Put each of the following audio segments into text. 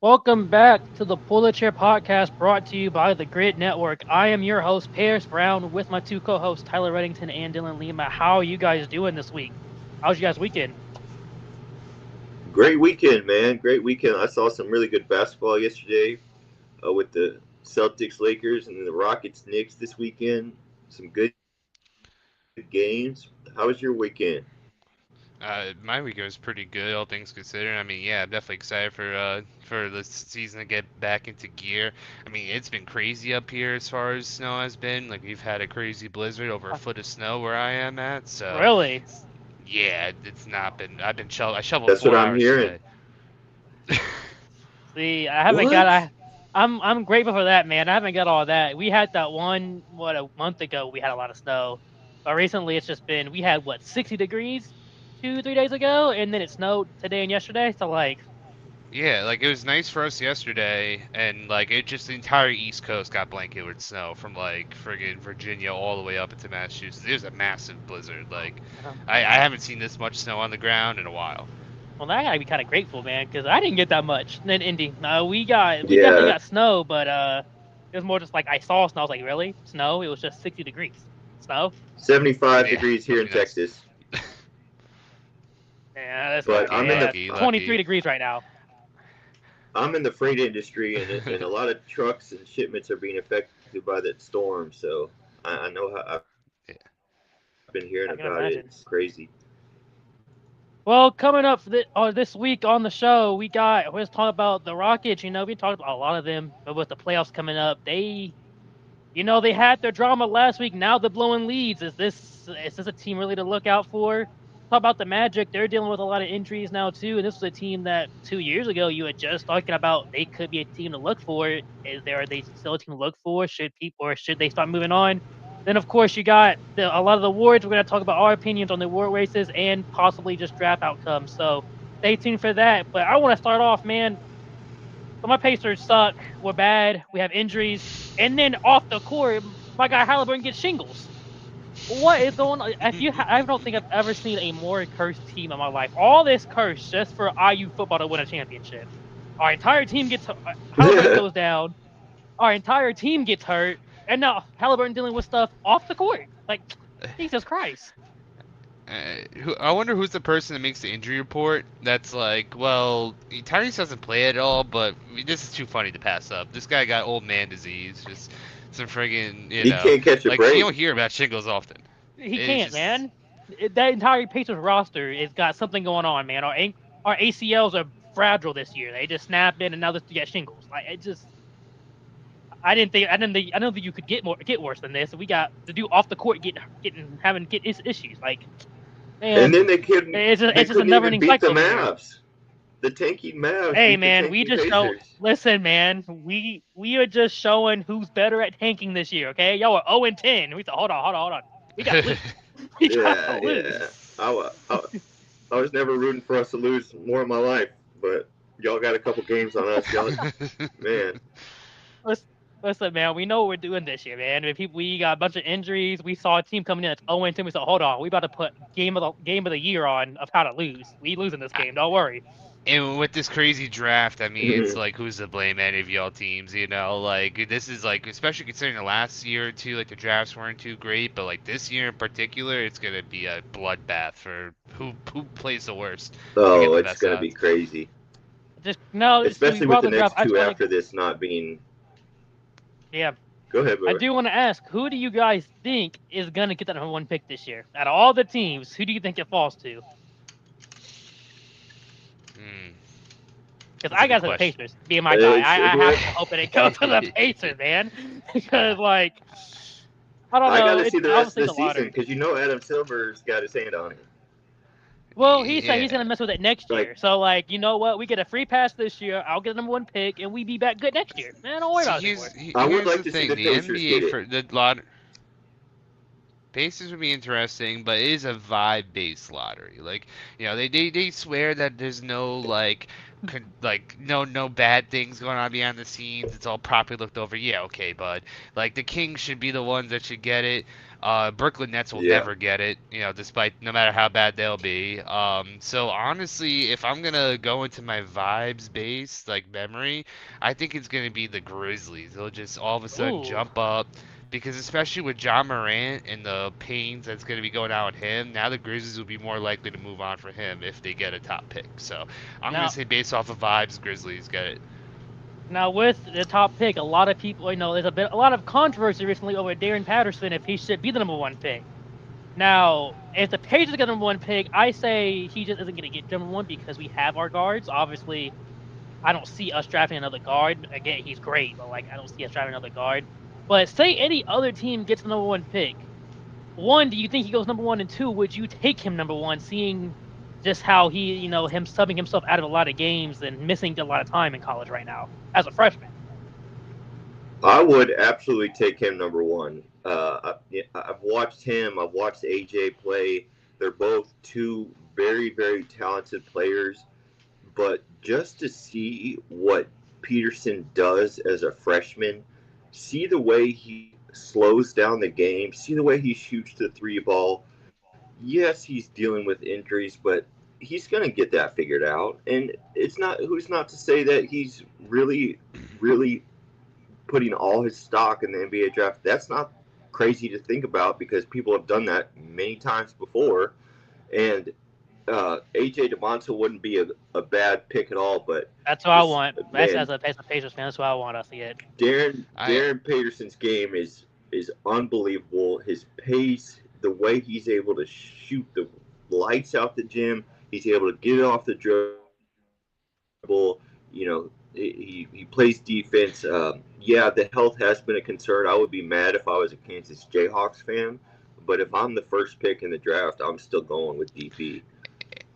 Welcome back to the Pull the Chair podcast brought to you by the Grid Network. I am your host, Paris Brown, with my two co-hosts, Tyler Reddington and Dylan Lima. How are you guys doing this week? How's you guys' weekend? Great weekend, man. Great weekend. I saw some really good basketball yesterday with the Celtics, Lakers, and the Rockets, Knicks this weekend. Some good games. How was your weekend? My week was pretty good, all things considered. I mean, yeah, I'm definitely excited for the season to get back into gear. I mean, it's been crazy up here as far as snow has been. Like we've had a crazy blizzard, over a foot of snow where I am at. So, Really? yeah, it's not been. I shoveled That's what 4 hours I'm hearing. today. See, I haven't got. What? I'm grateful for that, man. I haven't got all that. We had that one a month ago. We had a lot of snow, but recently it's just been. We had 60 degrees 2 3 days ago, and then it snowed today and yesterday. So Yeah, like it was nice for us yesterday, and like it just the entire East Coast got blanketed with snow from like friggin' Virginia all the way up into Massachusetts. It was a massive blizzard. Like I haven't seen this much snow on the ground in a while. Well, I gotta be kind of grateful, man, because I didn't get that much. And then Indy, no, we definitely Yeah, got snow, but it was more just like I saw snow. I was like, really, snow? It was just 60 degrees, snow. 75 Yeah, degrees here must in be nice. Texas. Yeah, that's But crazy. Lucky, Yeah, lucky, 23 lucky. degrees right now. I'm in the freight industry, and a lot of trucks and shipments are being affected by that storm. So I know how I've been hearing Yeah. about it. It's crazy. I can imagine. Well, coming up this week on the show, we're just talking about the Rockets. We talked about a lot of them, but with the playoffs coming up, they had their drama last week. Now they're blowing leads. Is this a team really to look out for? Talk about the Magic. They're dealing with a lot of injuries now too, and this was a team that 2 years ago you had just talking about they could be a team to look for. Are they still a team to look for? Should they start moving on? Then of course you got a lot of the awards. We're going to talk about our opinions on the award races and possibly just draft outcomes. So stay tuned for that. But I want to start off, man. So my Pacers suck. We're bad. We have injuries. And then off the court, my guy Halliburton gets shingles. What is going on? I don't think I've ever seen a more cursed team in my life. All this curse just for IU football to win a championship. Our entire team gets Halliburton goes down. Our entire team gets hurt, and now Halliburton dealing with stuff off the court. Like Jesus Christ. I wonder who's the person that makes the injury report. That's like, well, Tyrese doesn't play at all, but this is too funny to pass up. This guy got old man disease, just some friggin', He can't catch a like you break. don't hear about shingles often. He It's can't, just, man. That entire Pacers roster has got something going on, man. Our ACLs are fragile this year. They just snap in, and now they get shingles. Like it just, I don't think you could get worse than this. We got to do off the court having issues. Like And man, then they it's just a couldn't never even ending beat the cycle over here. Mavs. The tanking Mavs Hey beat the man, we tanking just show. Pacers. Listen, man, we are just showing who's better at tanking this year. Okay, y'all are 0-10. We said, hold on. We got to lose. We got to Yeah, lose. yeah. I was never rooting for us to lose more in my life, but y'all got a couple games on us. Y'all, man. Listen, listen, man, we know what we're doing this year, man. We got a bunch of injuries. We saw a team coming in that's 0-10. We said, hold on, we about to put game of the year on of how to lose. We losing this game. Don't worry. And with this crazy draft, I mean, it's Mhm. like who's to blame any of y'all teams, you know? Like this is like, especially considering the last year or two, like the drafts weren't too great, but like this year in particular, it's gonna be a bloodbath for who plays the worst to get Oh, the it's best gonna be odds. crazy, Just no. See, we especially with brought the the draft. next I just two want to. after this not being. Yeah, Go ahead, I brother. do want to ask, who do you guys think is gonna get that number one pick this year? Out of all the teams, who do you think it falls to? Hmm, Because that's a I good got to the question. Pacers, being my guy. I have Whoever, to hope that it goes to the Pacers, man. Because I don't I got know. to It's see the rest of obviously the the season lottery. because Adam Silver's got his hand on it. Well, he said he's Yeah. gonna mess with it next Like, year. So you know what? We get a free pass this year. I'll get the number one pick, and we be back good next year. Man, don't worry See, about it anymore. I would here's like the to see thing. the The Pacers NBA get it. for the lot. Pacers would be interesting, but it is a vibe-based lottery. Like, they swear that there's no no bad things going on behind the scenes. It's all properly looked over. Yeah, okay, bud. Like the Kings should be the ones that should get it. Brooklyn Nets will Yeah. never get it, despite no matter how bad they'll be. So honestly, if I'm gonna go into my vibes based like memory, I think it's gonna be the Grizzlies. They'll just all of a sudden Ooh. jump up. Because especially with John Morant and the pains that's going to be going on with him, now the Grizzlies will be more likely to move on for him if they get a top pick. So I'm going Now, to say based off of vibes, Grizzlies get it. now with the top pick, a lot of people, there's a lot of controversy recently over Darren Patterson if he should be the number 1 pick. Now, if the Pacers get number 1 pick, I say he just isn't going to get number 1 because we have our guards. Obviously, I don't see us drafting another guard. Again, he's great, but I don't see us drafting another guard. But say any other team gets the number 1 pick. 1, do you think he goes number 1? And 2, would you take him number 1, seeing just how he, him subbing himself out of a lot of games and missing a lot of time in college right now as a freshman? I would absolutely take him number 1. I've watched him. I've watched AJ play. They're both two very, very talented players. But just to see what Peterson does as a freshman, see the way he slows down the game, see the way he shoots the 3 ball. Yes, he's dealing with injuries, but he's going to get that figured out. And who's not to say that he's really, really putting all his stock in the NBA draft. That's not crazy to think about because people have done that many times before. And AJ DeMonta wouldn't be a bad pick at all, but that's what I want. As a Pacers fan, that's what I want to see it. Darren Peterson's game is unbelievable. His pace, the way he's able to shoot the lights out the gym, he's able to get it off the dribble. He plays defense. Yeah, the health has been a concern. I would be mad if I was a Kansas Jayhawks fan, but if I'm the first pick in the draft, I'm still going with DP.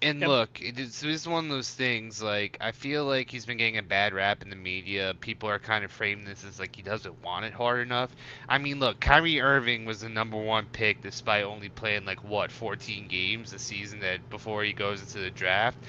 And look, it's one of those things, I feel like he's been getting a bad rap in the media. People are kind of framing this as he doesn't want it hard enough. I mean, look, Kyrie Irving was the number 1 pick despite only playing, 14 games the season before he goes into the draft.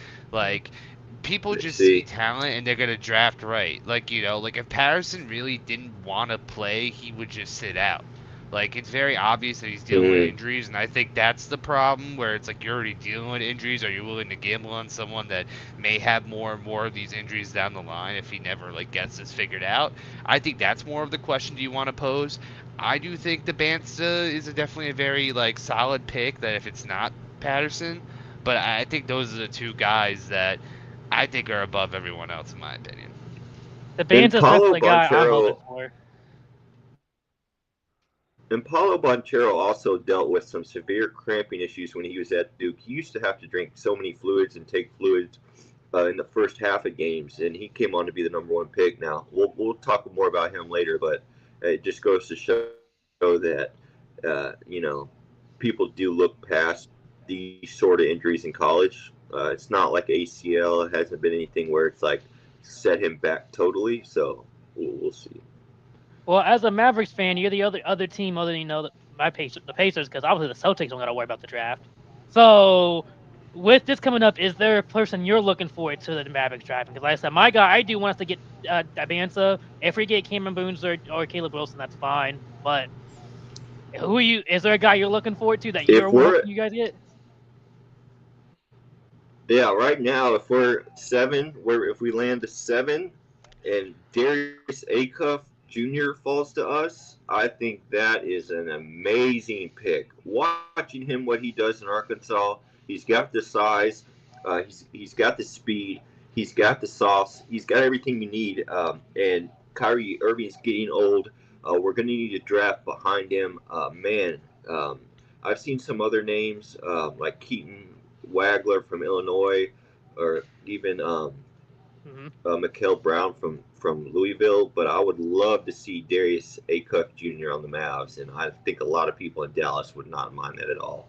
People just see talent and they're going to draft right. If Patterson really didn't want to play, he would just sit out. It's very obvious that he's dealing with injuries, and I think that's the problem, where it's you're already dealing with injuries. Are you willing to gamble on someone that may have more and more of these injuries down the line if he never gets this figured out? I think that's more of the question do you want to pose. I do think the Bansta is definitely a very solid pick that if it's not Patterson, but I think those are the 2 guys that I think are above everyone else in my opinion. The Bansta's definitely the guy I'm hoping for. And Paolo Banchero also dealt with some severe cramping issues when he was at Duke. He used to have to drink so many fluids and take fluids in the first half of games, and he came on to be the number 1 pick. Now, we'll talk more about him later, but it just goes to show that, people do look past these sort of injuries in college. It's not like ACL. It hasn't been anything where it's set him back totally, so we'll see. Well, as a Mavericks fan, you're the other team other than the Pacers, because obviously the Celtics don't got to worry about the draft. So, with this coming up, is there a person you're looking forward to the Mavericks drafting? Because like I said, my guy, I do want us to get Bansa. If we get Cameron Boons or Caleb Wilson, that's fine. But is there a guy you're looking forward to that you guys get? Yeah, right now, if we're 7, if we land to 7, and Darius Acuff Jr. falls to us, I think that is an amazing pick. Watching him, what he does in Arkansas, he's got the size, he's got the speed, he's got the sauce, he's got everything you need. And Kyrie Irving's getting old. We're going to need to draft behind him. I've seen some other names like Keaton Wagler from Illinois, or even Mikael Brown from Louisville, but I would love to see Darius Acuff Jr. on the Mavs, and I think a lot of people in Dallas would not mind that at all.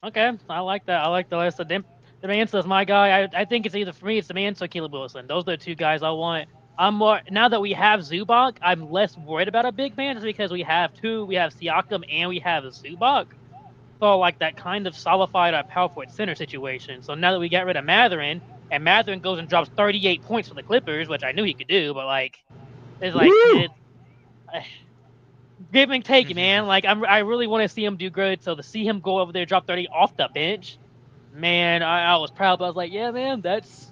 Okay, I like that. I like the list. The Mansa is my guy. I think it's either for me, it's the Mansa or Caleb Wilson. Those are the 2 guys I want. I'm more now that we have Zubac, I'm less worried about a big man just because we have Siakam and we have Zubac. So like that kind of solidified our power forward center situation. So now that we got rid of Matherin, and Matherin goes and drops 38 points for the Clippers, which I knew he could do, but like it's like Woo! give and take, man. Like I really want to see him do good. So to see him go over there, drop 30 off the bench, man, I was proud. But I was like, yeah, man, that's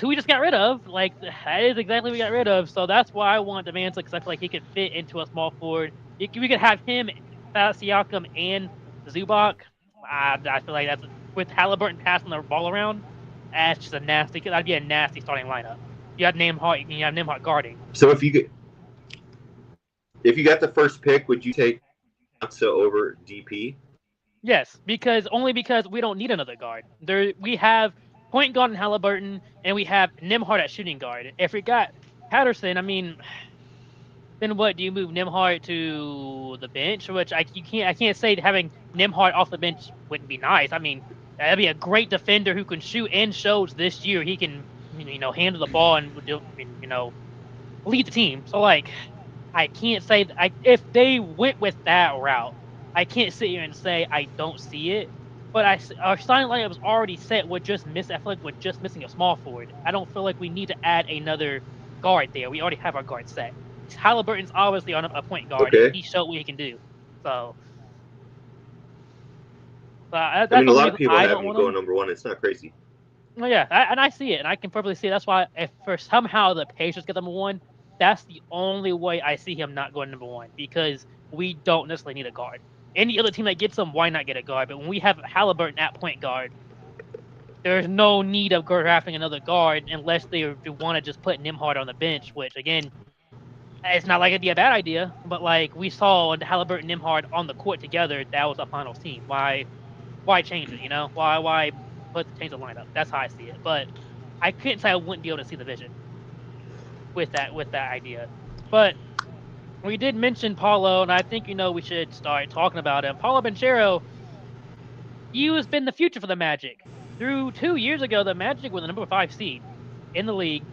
who we just got rid of. Like that is exactly what we got rid of. So that's why I want Demanza because I feel like he could fit into a small forward. We could have him, Siakam, and Zubac. I feel like that's with Halliburton passing the ball around. That's just a nasty. That'd be a nasty starting lineup. You have Nembhard guarding. So if you got the first pick, would you take Demanza over DP? Yes, because we don't need another guard. We have point guard in Halliburton, and we have Nembhard at shooting guard. If we got Patterson, I mean, then what? Do you move Nembhard to the bench? Which I can't say having Nembhard off the bench wouldn't be nice. I mean, that'd be a great defender who can shoot and shows this year he can handle the ball and lead the team. So like, I can't say if they went with that route. I can't sit here and say I don't see it, but our starting lineup was already set. I feel like we're just missing a small forward. I don't feel like we need to add another guard there. We already have our guard set. Halliburton's obviously on a point guard. Okay. He showed what he can do. So, that's I mean, a lot the of people I have don't him want going him. number one. It's not crazy. Well, yeah, and I see it, and I can perfectly see it. That's why if for somehow the Pacers get number one, that's the only way I see him not going number one because we don't necessarily need a guard. Any other team that gets him, why not get a guard? But when we have Halliburton at point guard, there's no need of drafting another guard unless they want to just put Nembhard on the bench, which, again, it's not like it'd be a bad idea. But, like, we saw Halliburton and Nembhard on the court together. That was a finals team. Why change it, Why change the lineup? That's how I see it. But I couldn't say I wouldn't be able to see the vision with that idea. But we did mention Paulo, and I think we should start talking about him. Paulo Banchero, he has been the future for the Magic. Through 2 years ago, the Magic were the number 5 seed in the league,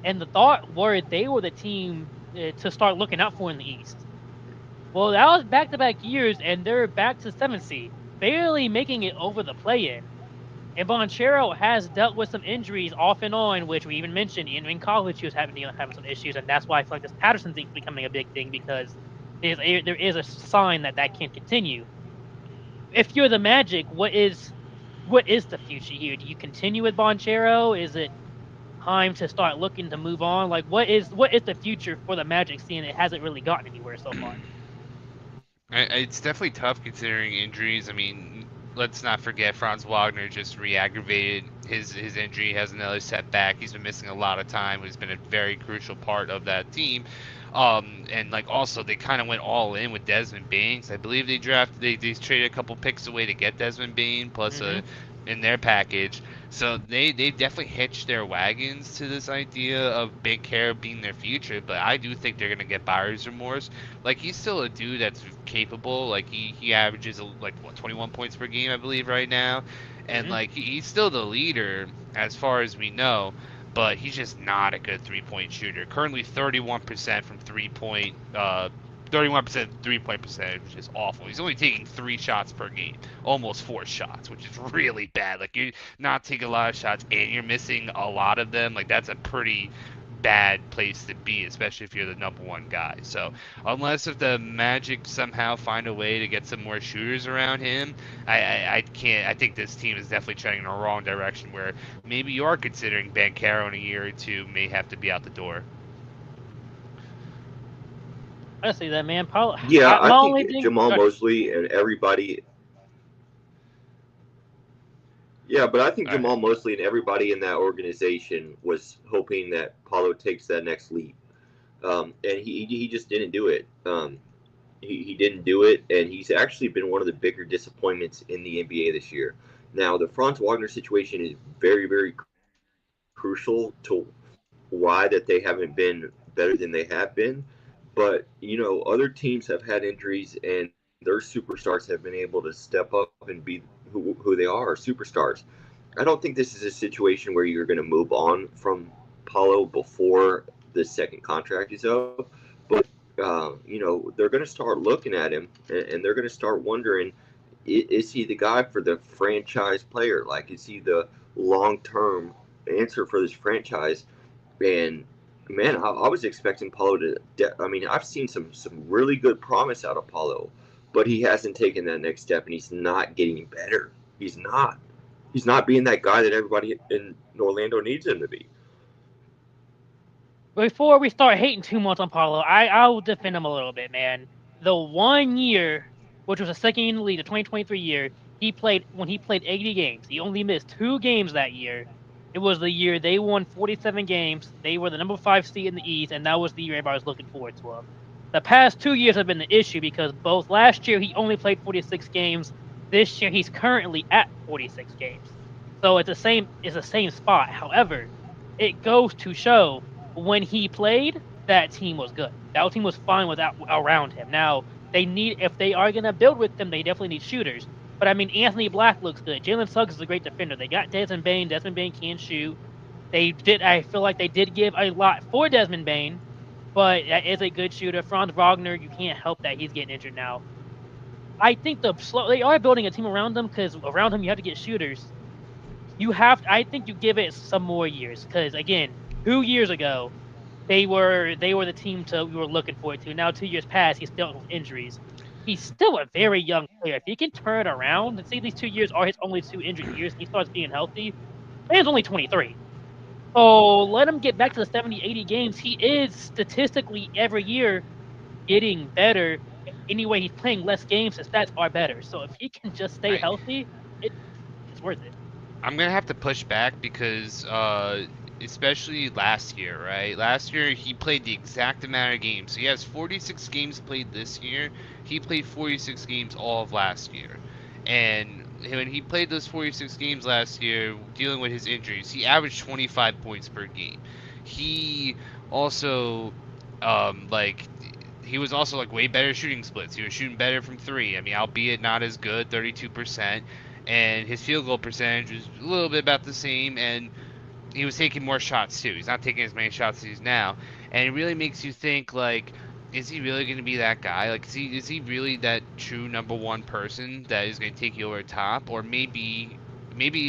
and the thought were they were the team to start looking out for in the East. Well, that was back-to-back years, and they're back to 7th seed, barely making it over the play-in. And Banchero has dealt with some injuries off and on, which we even mentioned in college. He was having some issues, and that's why I feel like this Patterson thing is becoming a big thing because there is a sign that can't continue. If you're the Magic, what is the future here? Do you continue with Banchero? Is it time to start looking to move on? Like, what is the future for the Magic, seeing it hasn't really gotten anywhere so far? It's definitely tough considering injuries. I mean, let's not forget Franz Wagner just re-aggravated his injury, has another setback. He's been missing a lot of time. He's been a very crucial part of that team. And like also they kind of went all in with Desmond Bane. I believe they traded a couple picks away to get Desmond Bane plus in their package. So they definitely hitched their wagons to this idea of Banchero being their future, but I do think they're gonna get buyer's remorse. Like, he's still a dude that's capable. Like, he averages like 21 points per game, I believe, right now, and like he's still the leader as far as we know. But he's just not a good three-point shooter. Currently 31% from 3-point 31% three-point percentage, which is awful. He's only taking 3 shots per game, almost 4 shots, which is really bad. Like, you're not taking a lot of shots and you're missing a lot of them. Like, that's a pretty bad place to be, especially if you're the number 1 guy. So unless if the Magic somehow find a way to get some more shooters around him, I can't. I think this team is definitely trending in the wrong direction where maybe you are considering Banchero in a year or two may have to be out the door. I see that, man. Paul, yeah, I think Jamal Mosley and everybody. Yeah, but I think Jamal Mosley and everybody in that organization was hoping that Paulo takes that next leap, and he just didn't do it. He didn't do it, and he's actually been one of the bigger disappointments in the NBA this year. Now, the Franz Wagner situation is very, very crucial to why that they haven't been better than they have been. But, other teams have had injuries, and their superstars have been able to step up and be who they are, superstars. I don't think this is a situation where you're going to move on from Paolo before the second contract is up, but they're going to start looking at him and they're going to start wondering, is he the guy for the franchise player? Like, is he the long-term answer for this franchise? And man, I was expecting Paulo I mean, I've seen some really good promise out of Paulo, but he hasn't taken that next step, and he's not getting better. He's not. He's not being that guy that everybody in Orlando needs him to be. Before we start hating too much on Paulo, I'll defend him a little bit, man. The 1 year, which was the second year in the league, the 2023 year, when he played 80 games. He only missed 2 games that year. It was the year they won 47 games. They were the number 5 seed in the East, and that was the year everybody was looking forward to him. The past 2 years have been the issue because both last year he only played 46 games. This year he's currently at 46 games. So it's the same spot. However, it goes to show when he played, that team was good. That team was fine around him. Now, if they are going to build with them, they definitely need shooters. But I mean, Anthony Black looks good. Jalen Suggs is a great defender. They got Desmond Bane. Desmond Bane can shoot. I feel like they did give a lot for Desmond Bane, but that is a good shooter. Franz Wagner, you can't help that he's getting injured now. I think they are building a team around them because around him you have to get shooters. I think you give it some more years because again, 2 years ago, they were the team we were looking forward to. Now 2 years past, he's dealt with injuries. He's still a very young player. If he can turn it around, and see these 2 years are his only 2 injured years, and he starts being healthy, man's only 23. So let him get back to the 70, 80 games. He is statistically every year getting better. Anyway, he's playing less games. His stats are better. So if he can just stay healthy, it's worth it. I'm going to have to push back because especially last year, right? Last year, he played the exact amount of games. So he has 46 games played this year. He played 46 games all of last year. And when he played those 46 games last year, dealing with his injuries, he averaged 25 points per game. He also, he was also like way better shooting splits. He was shooting better from 3. I mean, albeit not as good, 32%. And his field goal percentage was a little bit about the same, and he was taking more shots too. He's not taking as many shots as he's now, and it really makes you think, like, is he really going to be that guy? Like, is he really that true number 1 person that is going to take you over top? Or maybe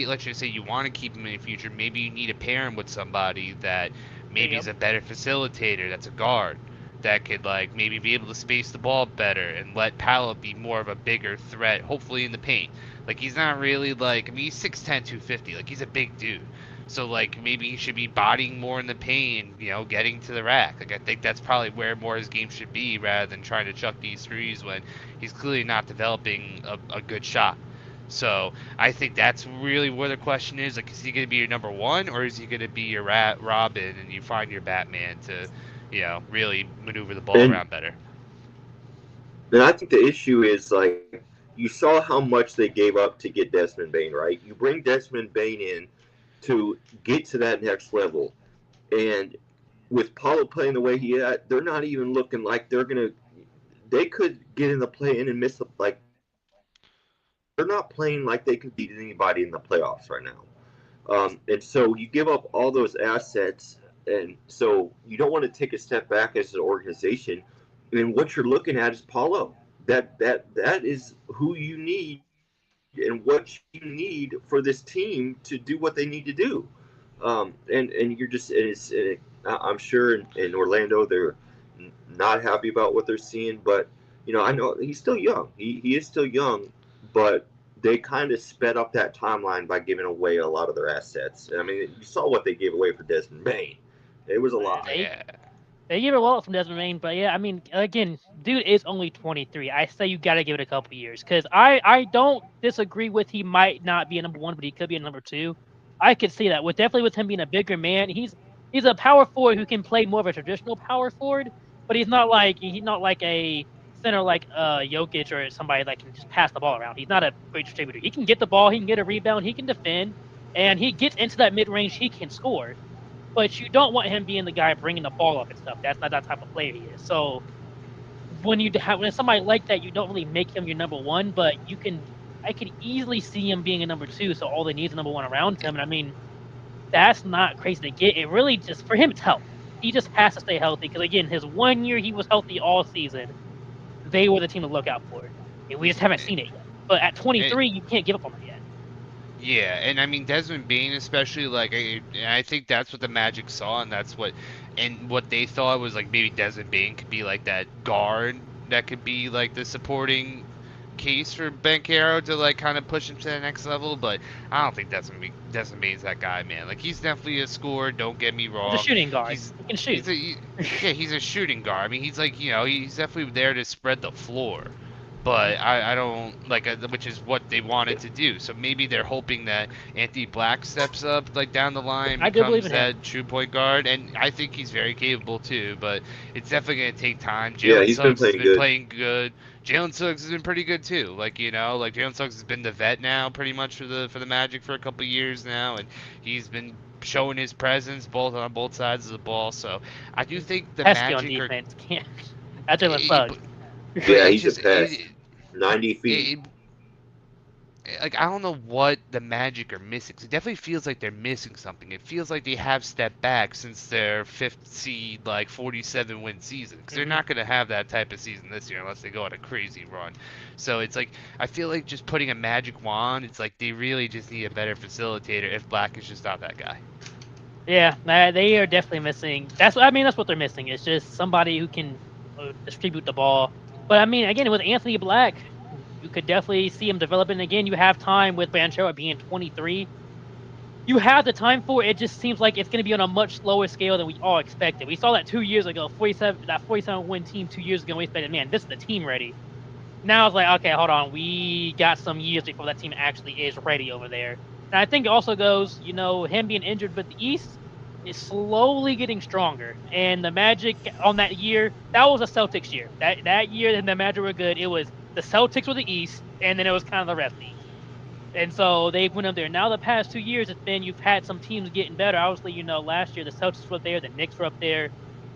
let's just say you want to keep him in the future. Maybe you need to pair him with somebody that maybe is a better facilitator. That's a guard that could like maybe be able to space the ball better and let Paolo be more of a bigger threat, hopefully in the paint. Like, he's not really like, I mean, he's 6'10", 250. Like, he's a big dude. So, like, maybe he should be bodying more in the paint, getting to the rack. Like, I think that's probably where more his game should be rather than trying to chuck these threes when he's clearly not developing a good shot. So, I think that's really where the question is. Like, is he going to be your number 1 or is he going to be your Robin and you find your Batman to, really maneuver the ball around better? And I think the issue is, like, you saw how much they gave up to get Desmond Bane, right? You bring Desmond Bane in to get to that next level. And with Paulo playing the way he is, they're not even looking like they could get in the play-in and miss like, they're not playing like they could beat anybody in the playoffs right now. And so you give up all those assets, and so you don't want to take a step back as an organization. And what you're looking at is Paulo. That is who you need and what you need for this team to do what they need to do. And you're just, I'm sure in Orlando they're not happy about what they're seeing, but I know he's still young. He is still young, but they kind of sped up that timeline by giving away a lot of their assets. I mean, you saw what they gave away for Desmond Bane. It was a lot. Yeah. They give a lot from Desmond Bane, but yeah, I mean, again, dude is only 23. I say you got to give it a couple years because I don't disagree with he might not be a number 1, but he could be a number 2. I could see that. Definitely with him being a bigger man, he's a power forward who can play more of a traditional power forward, but he's not like a center like Jokic or somebody that can just pass the ball around. He's not a great distributor. He can get the ball, he can get a rebound, he can defend, and he gets into that mid range. He can score. But you don't want him being the guy bringing the ball up and stuff. That's not that type of player he is. So when somebody like that, you don't really make him your number 1, but I could easily see him being a number 2. So all they need is a number 1 around him. And I mean, that's not crazy to get. It really just, for him, it's health. He just has to stay healthy because, again, his 1 year he was healthy all season. They were the team to look out for. And we just haven't seen it yet. But at 23, you can't give up on it yet. Yeah, and I mean Desmond Bain especially, like I think that's what the Magic saw, and what they thought was like maybe Desmond Bain could be like that guard that could be like the supporting case for Banchero to like kind of push him to the next level, but I don't think Desmond Bain's that guy, man. Like he's definitely a scorer. Don't get me wrong. He's a shooting guard. He can shoot. He's a shooting guard. I mean, he's like he's definitely there to spread the floor. But I don't like, which is what they wanted to do. So maybe they're hoping that Anthony Black steps up, like down the line, becomes that true point guard, and I think he's very capable too. But it's definitely gonna take time. He's been playing good. Jalen Suggs has been pretty good too. Like Jalen Suggs has been the vet now, pretty much for the Magic for a couple of years now, and he's been showing his presence on both sides of the ball. So I do think the Magic on defense can't. That's Jalen Suggs. Yeah, he's just a pest. 90 feet. Like, I don't know what the Magic are missing. It definitely feels like they're missing something. It feels like they have stepped back since their 5th seed, 47-win season. Because they're not going to have that type of season this year unless they go on a crazy run. So it's like, I feel like just putting a magic wand, it's like they really just need a better facilitator if Black is just not that guy. Yeah, they are definitely missing. That's what they're missing. It's just somebody who can distribute the ball. But I mean, again, with Anthony Black, you could definitely see him developing. Again, you have time with Banchero being 23. You have the time for it. It just seems like it's going to be on a much slower scale than we all expected. We saw that 2 years ago, 47-win team 2 years ago. We expected, man, this is the team ready. Now it's like, okay, hold on. We got some years before that team actually is ready over there. And I think it also goes, him being injured, but the East is slowly getting stronger. And the Magic on that year, that was a Celtics year. That year the Magic were good. It was the Celtics were the East, and then it was kind of the rest of the East. And so they went up there. Now the past 2 years, you've had some teams getting better. Obviously, last year the Celtics were up there, the Knicks were up there,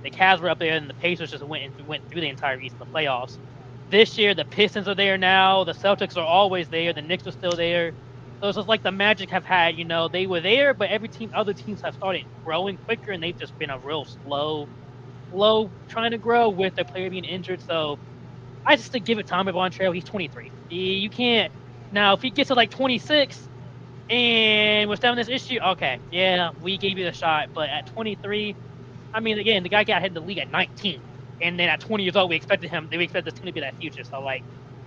the Cavs were up there, and the Pacers just went through the entire East in the playoffs. This year, the Pistons are there now. The Celtics are always there. The Knicks are still there. So it's just like the Magic have had, they were there, but other teams have started growing quicker, and they've just been a real slow trying to grow with their player being injured. So I just give it time with Banchero. He's 23. You can't now if he gets to 26 and we're still having this issue. Okay, yeah, we gave you the shot, but at 23, I mean, again, the guy got hit in the league at 19, and then at 20 years old, we expect this team to be that future. So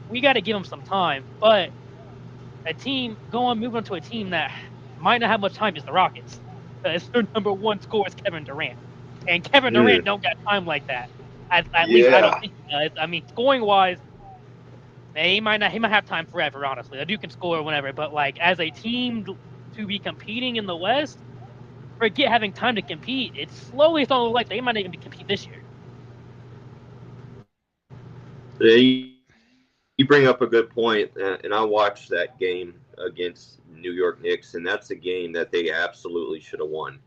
we got to give him some time, but. Moving on to a team that might not have much time is the Rockets. Because their number one scorer is Kevin Durant. And Kevin Durant don't got time like that. At least I don't think he does. I mean, scoring-wise, he might have time forever, honestly. The dude can score whenever. But, as a team to be competing in the West, forget having time to compete. It's slowly starting to look like they might not even compete this year. You bring up a good point, and I watched that game against New York Knicks, and that's a game that they absolutely should have won.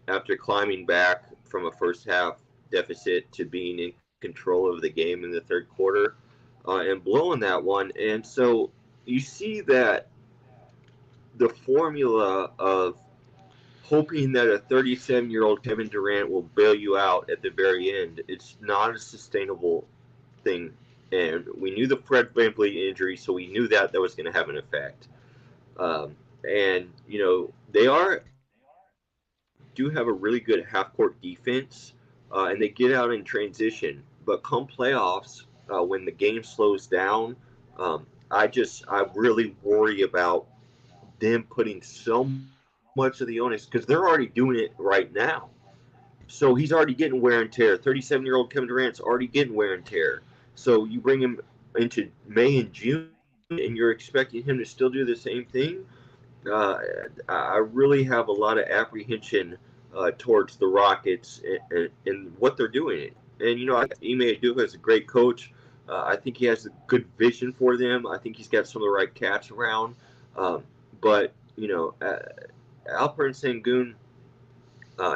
After climbing back from a first-half deficit to being in control of the game in the third quarter and blowing that one. And so you see that the formula of hoping that a 37-year-old Kevin Durant will bail you out at the very end, it's not a sustainable thing. And we knew the Fred VanVleet injury, so we knew that was going to have an effect. And they do have a really good half-court defense, and they get out in transition. But come playoffs, when the game slows down, I really worry about them putting so much of the onus, because they're already doing it right now. So he's already getting wear and tear. 37-year-old Kevin Durant's already getting wear and tear. So you bring him into May and June, and you're expecting him to still do the same thing. I really have a lot of apprehension towards the Rockets and what they're doing. And, I think Ime Udoka is a great coach. I think he has a good vision for them. I think he's got some of the right cats around. But Alperen Sengun,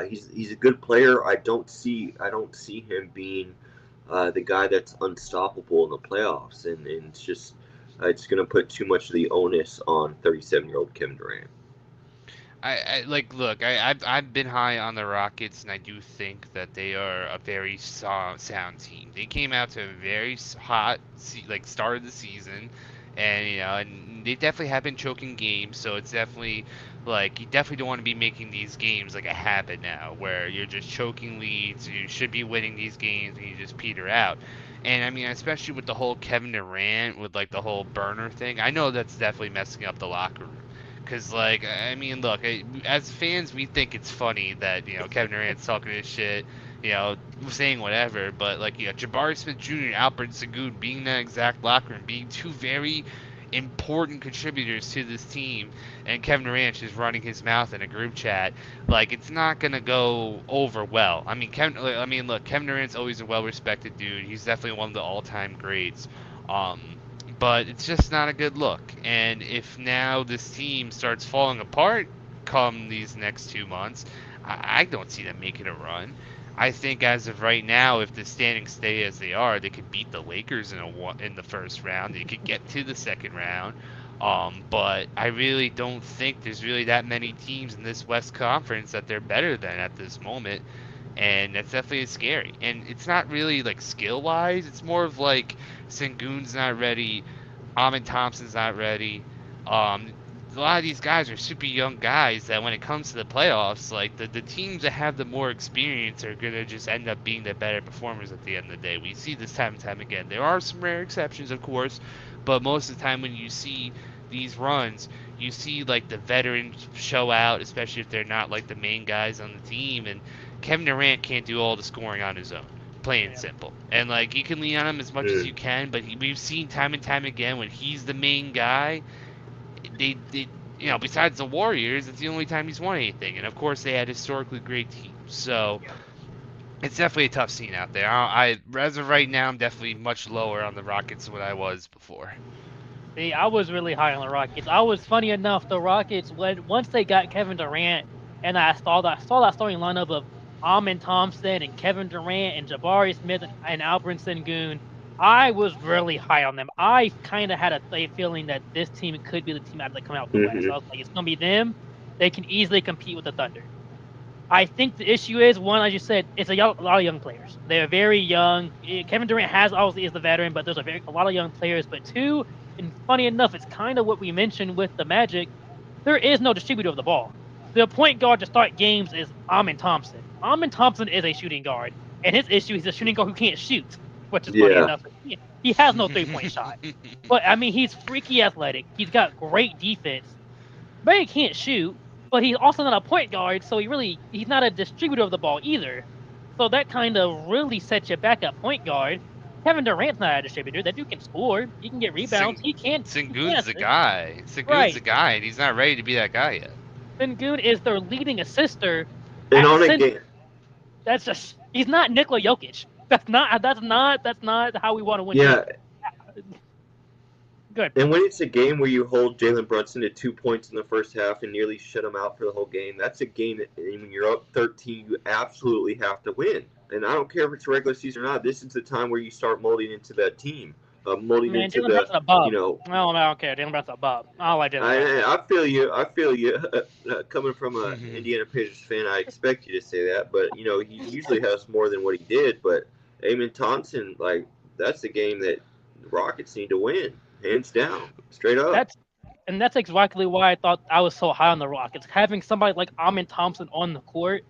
he's a good player. I don't see him being the guy that's unstoppable in the playoffs, and it's just it's going to put too much of the onus on 37-year-old Kevin Durant. I've been high on the Rockets, and I do think that they are a very sound team. They came out to a very hot start of the season, and and they definitely have been choking games. So it's definitely like you definitely don't want to be making these games like a habit now, where you're just choking leads. You should be winning these games, and you just peter out. And I mean, especially with the whole Kevin Durant with like the whole burner thing, I know that's definitely messing up the locker room. Cause like I mean, look, as fans, we think it's funny that Kevin Durant's talking his shit, saying whatever. But like Jabari Smith Jr. and Alperen Sengun being in that exact locker room, being two very important contributors to this team, and Kevin Durant just running his mouth in a group chat, like it's not gonna go over well. I mean, look, Kevin Durant's always a well-respected dude. He's definitely one of the all-time greats. Um, but it's just not a good look. And if now this team starts falling apart come these next 2 months, I don't see them making a run. I think as of right now, if the standings stay as they are, they could beat the Lakers in the first round. They could get to the second round. But I really don't think there's really that many teams in this West Conference that they're better than at this moment. And that's definitely scary. And it's not really like skill wise, it's more of like Sengun's not ready, Amin Thompson's not ready. A lot of these guys are super young guys that when it comes to the playoffs, like the teams that have the more experience are gonna just end up being the better performers at the end of the day. We see this time and time again. There are some rare exceptions, of course, but most of the time when you see these runs, you see like the veterans show out, especially if they're not like the main guys on the team. And Kevin Durant can't do all the scoring on his own, plain and simple. And like you can lean on him as much as you can, but we've seen time and time again when he's the main guy, they besides the Warriors, it's the only time he's won anything. And of course they had historically great teams. So it's definitely a tough scene out there. As of right now, I'm definitely much lower on the Rockets than what I was before. See, I was really high on the Rockets. Funny enough, the Rockets, once they got Kevin Durant, and I saw that starting lineup of Amin Thompson and Kevin Durant and Jabari Smith and Alperen Sengun, I was really high on them. I kind of had a feeling that this team could be the team out of coming out the West. So I was like, it's going to be them. They can easily compete with the Thunder. I think the issue is, one, as you said, it's a lot of young players. They're very young. Kevin Durant obviously is the veteran, but there's a lot of young players. But two, and funny enough, it's kind of what we mentioned with the Magic. There is no distributor of the ball. The point guard to start games is Amin Thompson. Amin Thompson is a shooting guard, and his issue is a shooting guard who can't shoot, which is funny enough. He has no three-point shot. But, I mean, he's freaky athletic. He's got great defense. But he can't shoot, but he's also not a point guard, so he's not a distributor of the ball either. So that kind of really sets you back at point guard. Kevin Durant's not a distributor. That dude can score. He can get rebounds. Sengun's the guy. Sengun's the guy, and he's not ready to be that guy yet. Sengun is their leading assister. And on a game, he's not Nikola Jokic. That's not how we want to win. Yeah. Good. And when it's a game where you hold Jalen Brunson to 2 points in the first half and nearly shut him out for the whole game, that's a game that when you're up 13, you absolutely have to win. And I don't care if it's regular season or not. This is the time where you start molding into that team. Molding into Jalen Brunson's a bub. No, I don't care. Jalen Brunson's a bub. I like Jalen. I feel you. Coming from an Indiana Pacers fan, I expect you to say that. But, he usually has more than what he did. But Amin Thompson, that's the game that the Rockets need to win. Hands down. Straight up. That's exactly why I thought I was so high on the Rockets. Having somebody like Amin Thompson on the court,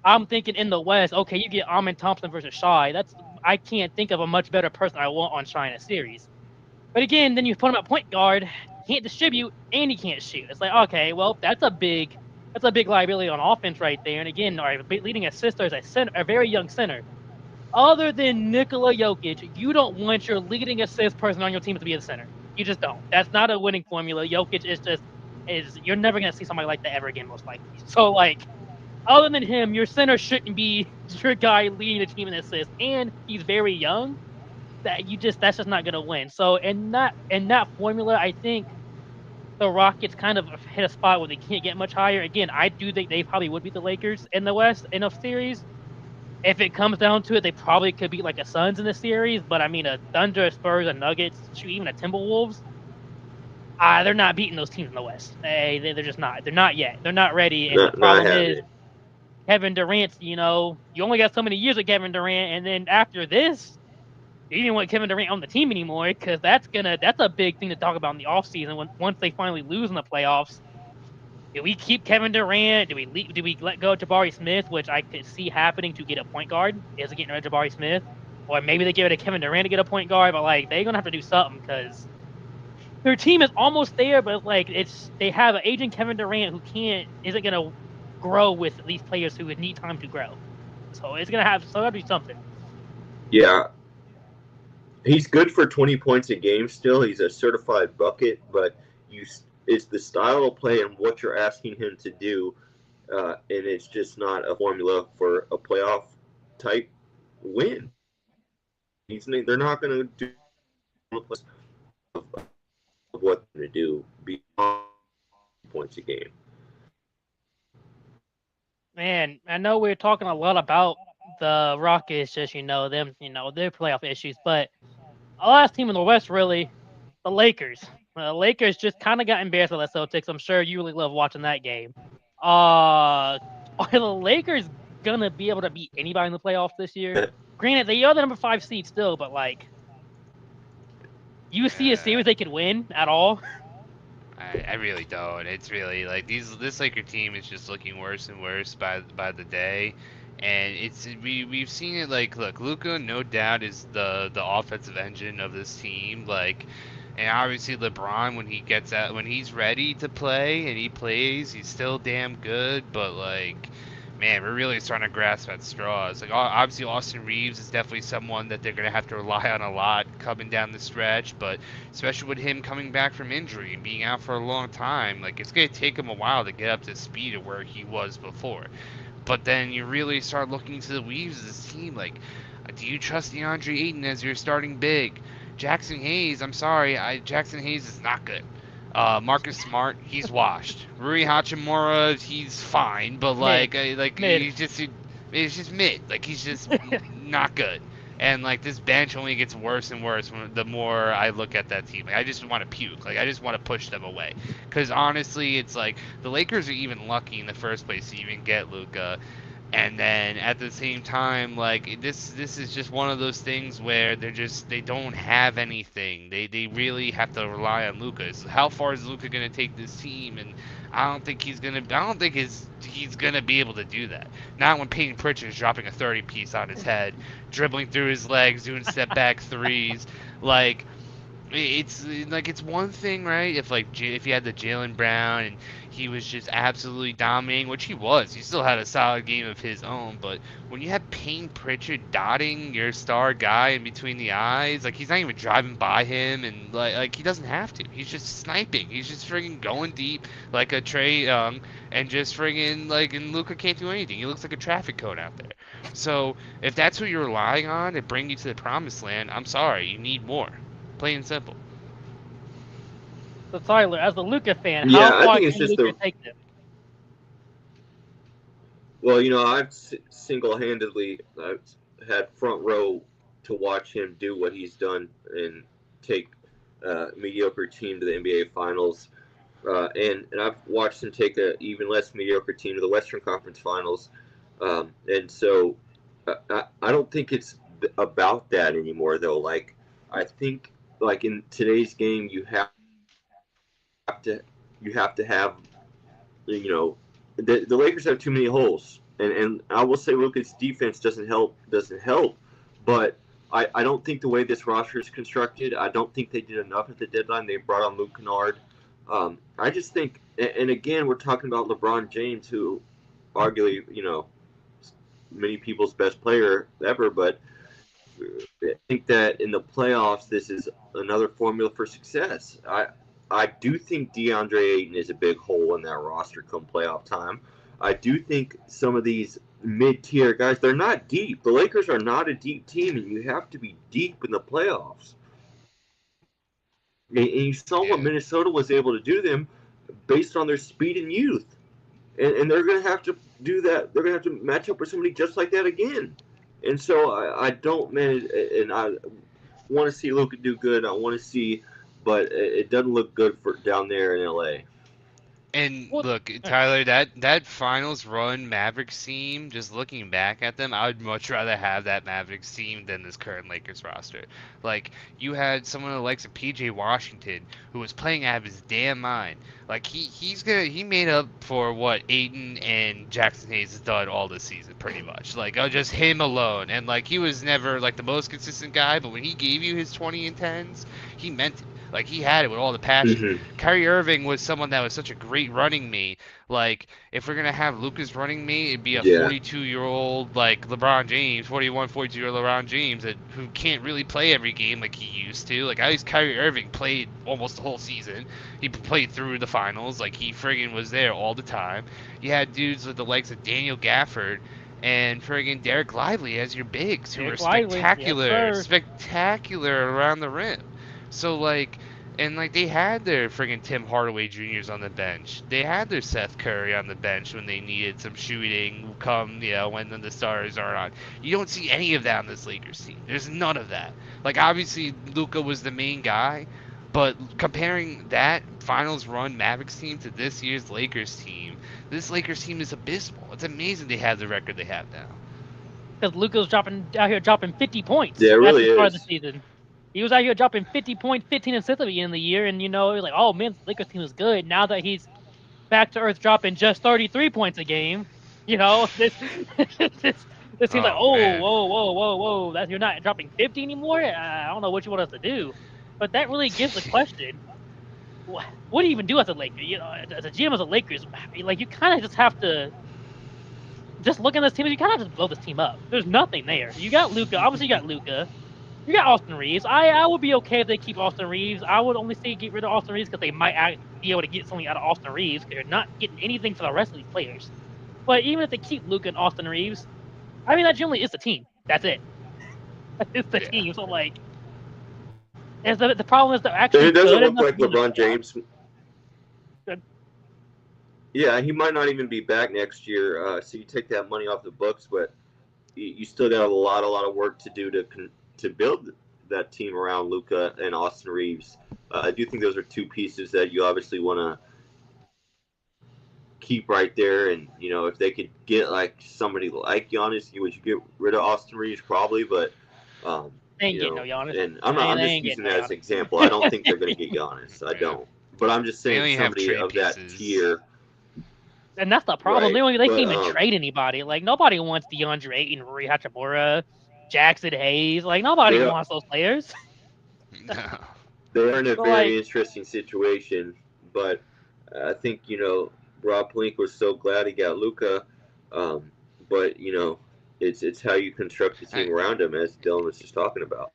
I'm thinking in the West, okay, you get Amin Thompson versus Shai. I can't think of a much better person I want on Shai in a series. But again, then you put him at point guard, can't distribute, and he can't shoot. It's like, okay, well, that's a big liability on offense right there. And again, our leading assister is a very young center. Other than Nikola Jokic, you don't want your leading assist person on your team to be the center. You just don't. That's not a winning formula. Jokic is you're never going to see somebody like that ever again, most likely. So, other than him, your center shouldn't be your guy leading the team in assists, and he's very young. That's just not going to win. So, in that formula, I think the Rockets kind of hit a spot where they can't get much higher. Again, I do think they probably would beat the Lakers in the West in a series. If it comes down to it, they probably could beat a Suns in the series. But I mean, a Thunder, Spurs, a Nuggets, even a Timberwolves. They're not beating those teams in the West. They're just not. They're not yet. They're not ready. And the Not problem having is it. Kevin Durant's. You only got so many years with Kevin Durant, and then after this, you didn't want Kevin Durant on the team anymore because that's a big thing to talk about in the offseason once they finally lose in the playoffs. Do we keep Kevin Durant? Do we let go of Jabari Smith, which I could see happening to get a point guard? Is it getting rid of Jabari Smith? Or maybe they give it to Kevin Durant to get a point guard, but like they're gonna have to do something because their team is almost there, but like they have an aging Kevin Durant who isn't gonna grow with these players who would need time to grow. So it's gonna be something. Yeah. He's good for 20 points a game still. He's a certified bucket, but it's the style of play and what you're asking him to do, and it's just not a formula for a playoff type win. They're not going to do what they're going to do beyond points a game. Man, I know we're talking a lot about the Rockets, just them, their playoff issues, but the last team in the West, really, the Lakers. The Lakers just kind of got embarrassed by the Celtics. I'm sure you really love watching that game. Are the Lakers gonna be able to beat anybody in the playoffs this year? Granted, they are the number 5 seed still, but like, you see a series they could win at all? I really don't. It's really like this Laker team is just looking worse and worse by the day. And we've seen it. Like, look, Luka no doubt is the offensive engine of this team. Like, and obviously LeBron when he's ready to play and he plays, he's still damn good. But like, man, we're really starting to grasp at straws. Like, obviously Austin Reeves is definitely someone that they're gonna have to rely on a lot coming down the stretch. But especially with him coming back from injury and being out for a long time, like it's gonna take him a while to get up to speed of where he was before. But then you really start looking to the weaves of this team. Like, do you trust DeAndre Ayton as your starting big? Jackson Hayes, I'm sorry, Jackson Hayes is not good. Marcus Smart, he's washed. Rui Hachimura, he's fine, but like, Mid. he's just mid. Like, he's just not good. And like, this bench only gets worse and worse the more I look at that team. Like, I just want to puke. Like, I just want to push them away. Because honestly, it's like the Lakers are even lucky in the first place to even get Luka. And then at the same time, like this is just one of those things where they don't have anything. They really have to rely on Luka. So how far is Luka gonna take this team? And I don't think he's gonna be able to do that. Not when Peyton Pritchard's dropping a 30-piece on his head, dribbling through his legs, doing step back threes. Like, it's one thing, right? If you had the Jaylen Brown and he was just absolutely dominating, which he was. He still had a solid game of his own, but when you have Payne Pritchard dotting your star guy in between the eyes, like he's not even driving by him, and like he doesn't have to. He's just sniping. He's just friggin' going deep like a Trae Young, and just friggin' and Luka can't do anything. He looks like a traffic cone out there. So if that's who you're relying on to bring you to the promised land, I'm sorry, you need more. Plain and simple. So Tyler, as a Luka fan, Yeah, how I far think it's can just Luka take them? Well, I've single-handedly had front row to watch him do what he's done and take a mediocre team to the NBA Finals. And I've watched him take an even less mediocre team to the Western Conference Finals. And so I don't think it's about that anymore, though. Like, I think, like, in today's game, you have to have, the Lakers have too many holes, and I will say Luka's defense doesn't help, but I don't think the way this roster is constructed, I don't think they did enough at the deadline. They brought on Luke Kennard. I just think, and again, we're talking about LeBron James, who arguably, many people's best player ever, but I think that in the playoffs, this is another formula for success. I do think DeAndre Ayton is a big hole in that roster come playoff time. I do think some of these mid-tier guys, they're not deep. The Lakers are not a deep team, and you have to be deep in the playoffs. And you saw what Minnesota was able to do them based on their speed and youth. And they're going to have to do that. They're going to have to match up with somebody just like that again. And so I don't, man, and I want to see Luka do good. I want to see but it doesn't look good for down there in LA. And Well, look, Tyler, that finals run Mavericks team, just looking back at them, I would much rather have that Mavericks team than this current Lakers roster. Like, you had someone the likes of PJ Washington, who was playing out of his damn mind. Like, he made up for what Ayton and Jackson Hayes has done all this season, pretty much. Like, just him alone. And like, he was never like the most consistent guy, but when he gave you his 20 and 10s, he meant it. Like, he had it with all the passion. Mm-hmm. Kyrie Irving was someone that was such a great running mate. Like, if we're going to have Lucas running mate, it'd be a Yeah. 42-year-old, like, LeBron James, 41, 42-year-old LeBron James, who can't really play every game like he used to. Like, at least Kyrie Irving played almost the whole season. He played through the finals. Like, he friggin' was there all the time. You had dudes with the likes of Daniel Gafford and friggin' Derek Lively as your bigs, who were Derek Lively, yes, sir. spectacular around the rim. So, like, and like they had their friggin' Tim Hardaway Juniors on the bench. They had their Seth Curry on the bench when they needed some shooting come, when the stars aren't on. You don't see any of that on this Lakers team. There's none of that. Like, obviously Luka was the main guy, but comparing that finals run Mavericks team to this year's Lakers team, this Lakers team is abysmal. It's amazing they have the record they have now. Because Luka's out here dropping 50 points. Yeah, it really at the start is. of the season. He was out here dropping 50 points, 15 assists at the beginning of the year, and it was like, oh man, the Lakers team is good. Now that he's back to earth, dropping just 33 points a game, this seems like, man. whoa, that you're not dropping 50 anymore. I don't know what you want us to do, but that really gives the question: what do you even do as a Laker? As a GM as a Lakers, like you kind of just have to. Just look at this team, you kind of just blow this team up. There's nothing there. You got Luka, obviously you got Luka. You got Austin Reeves. I would be okay if they keep Austin Reeves. I would only say get rid of Austin Reeves because they might be able to get something out of Austin Reeves because they're not getting anything for the rest of these players. But even if they keep Luka and Austin Reeves, I mean, that generally is the team. That's it. It's the team. So, like, the problem is they're actually It doesn't good look like enough to LeBron James. Good. Yeah, he might not even be back next year. So you take that money off the books, but you still got a lot of work to do to build that team around Luka and Austin Reeves. I do think those are two pieces that you obviously want to keep right there. And, if they could get like somebody like Giannis, would you get rid of Austin Reeves? Probably, but they ain't getting no Giannis. And I'm just using that as an example. I don't think they're going to get Giannis. I don't. But I'm just saying somebody of that tier. And that's the problem. Right, they can't even trade anybody. Like, nobody wants DeAndre Ayton, Rui Hachimura, Jackson Hayes. Like, nobody wants those players. No. They're in a very interesting situation. But I think, Rob Pelinka was so glad he got Luka. But, it's how you construct the team around him, as Dylan was just talking about.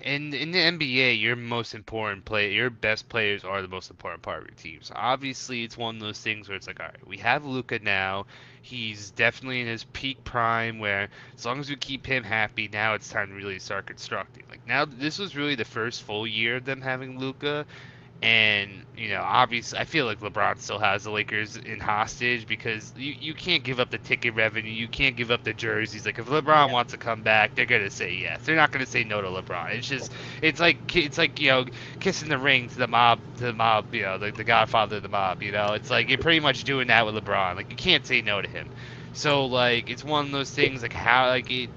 In the NBA, your best players are the most important part of your team. So obviously, it's one of those things where it's like, all right, we have Luka now. He's definitely in his peak prime. Where as long as we keep him happy, now it's time to really start constructing. Like now, this was really the first full year of them having Luka. And, obviously, I feel like LeBron still has the Lakers in hostage because you can't give up the ticket revenue. You can't give up the jerseys. Like, if LeBron wants to come back, they're going to say yes. They're not going to say no to LeBron. It's like kissing the ring to the mob, the godfather of the mob, It's like you're pretty much doing that with LeBron. Like, you can't say no to him. So, like, it's one of those things, like,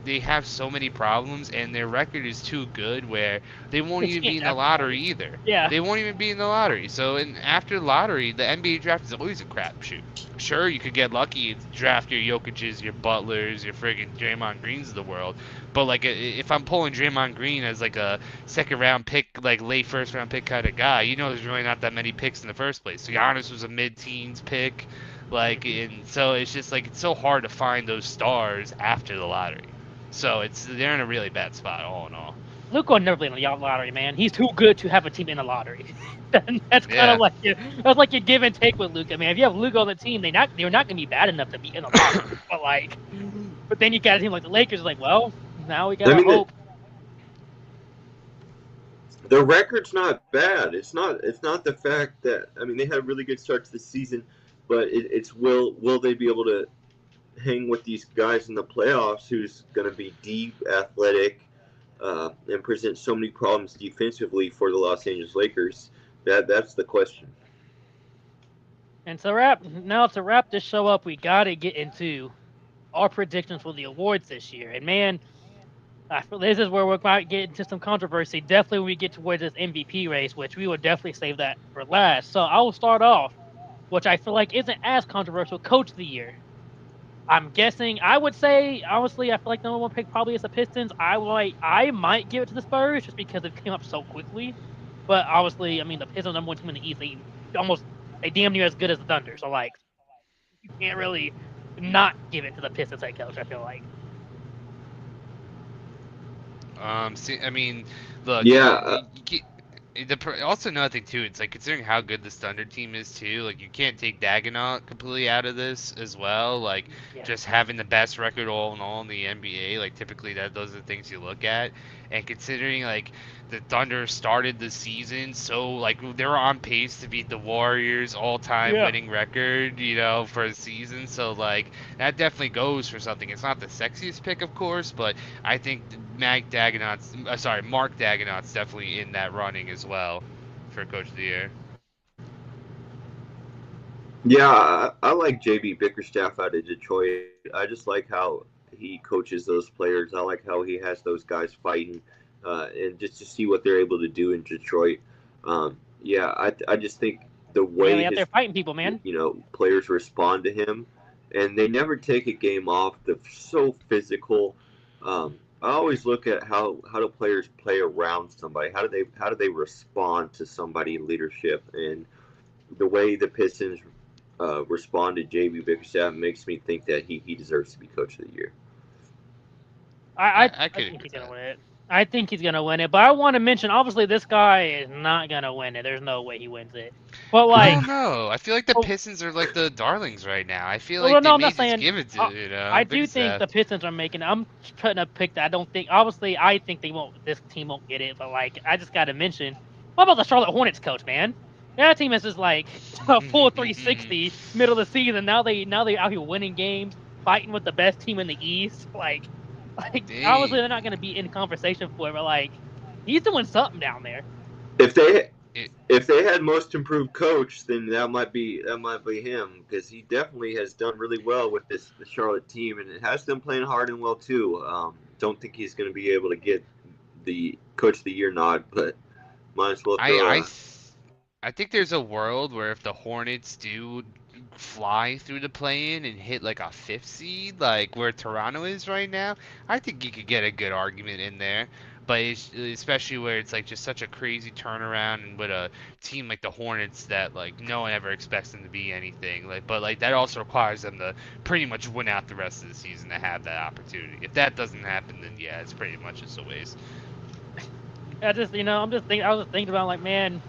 they have so many problems, and their record is too good where they won't even be in the lottery either. Yeah. They won't even be in the lottery. So, after the lottery, the NBA draft is always a crapshoot. Sure, you could get lucky and draft your Jokic's, your Butlers, your friggin' Draymond Greens of the world. But, like, if I'm pulling Draymond Green as, like, a second-round pick, like, late first-round pick kind of guy, there's really not that many picks in the first place. So, Giannis was a mid-teens pick. Like, and so it's just like it's so hard to find those stars after the lottery. So they're in a really bad spot, all in all. Luka will never be in the lottery, man. He's too good to have a team in the lottery. That's kind of like your give and take with Luka, man. If you have Luka on the team, they're not going to be bad enough to be in the lottery. But then you got a team like the Lakers, like, well, now we got to hope. The record's not bad. It's not the fact that they had a really good start to the season. But it's will they be able to hang with these guys in the playoffs who's going to be deep, athletic, and present so many problems defensively for the Los Angeles Lakers? That's the question. And to wrap this show up, we gotta get into our predictions for the awards this year. And man, I feel this is where we might get into some controversy. Definitely when we get towards this MVP race, which we will definitely save that for last. So I will start off, which I feel like isn't as controversial, Coach of the Year. I'm guessing. I would say honestly, I feel like the number one pick probably is the Pistons. I might give it to the Spurs just because it came up so quickly. But obviously, I mean the Pistons are number one team in the East. They damn near as good as the Thunder. So like you can't really not give it to the Pistons head coach. I feel like. See, I mean, look, Yeah, also another thing too, it's like considering how good this Thunder team is too, like you can't take Dagonaut completely out of this as well. Like Yeah. just having the best record all in all in the NBA, like typically those are the things you look at. And considering like the Thunder started the season, so like they were on pace to beat the Warriors all-time Yeah. winning record, you know, for a season. So like that definitely goes for something. It's not the sexiest pick, of course, but I think Mark Dagonaut's definitely in that running as well for Coach of the Year. yeah, I like JB Bickerstaff out of Detroit. I just like how he coaches those players. I like how he has those guys fighting, and just to see what they're able to do in Detroit. Yeah, I just think the way Really out there fighting people, man. players respond to him, and they never take a game off. They're so physical. I always look at how do players play around somebody. How do they respond to somebody in leadership, and the way the Pistons responded JB Bickerstaff makes me think that he deserves to be Coach of the Year. I think he's gonna win it. I think he's gonna win it, but I want to mention obviously this guy is not gonna win it. There's no way he wins it. But I like, don't know. I feel like the Oh. Pistons are like the darlings right now. I feel Well, like no, they I'm may not just saying- give it to you know. I do think the Pistons are making. I'm putting a pick that I don't think. Obviously, I think they won't. This team won't get it. But like, I just got to mention. What about the Charlotte Hornets coach, man? That team is just like a full 360 middle of the season. Now they out here winning games, fighting with the best team in the East. Like Dang. obviously they're not going to be in conversation for it, but like he's doing something down there. If they had most improved coach, then that might be him, because he definitely has done really well with the Charlotte team, and it has them playing hard and well too. Don't think he's going to be able to get the Coach of the Year nod, but might as well throw. I think there's a world where if the Hornets do fly through the play-in and hit like a 5th seed, like where Toronto is right now, I think you could get a good argument in there. But especially where it's like just such a crazy turnaround, and with a team like the Hornets that like no one ever expects them to be anything. But that also requires them to pretty much win out the rest of the season to have that opportunity. If that doesn't happen, then yeah, it's pretty much just a waste. I was just thinking about like, man,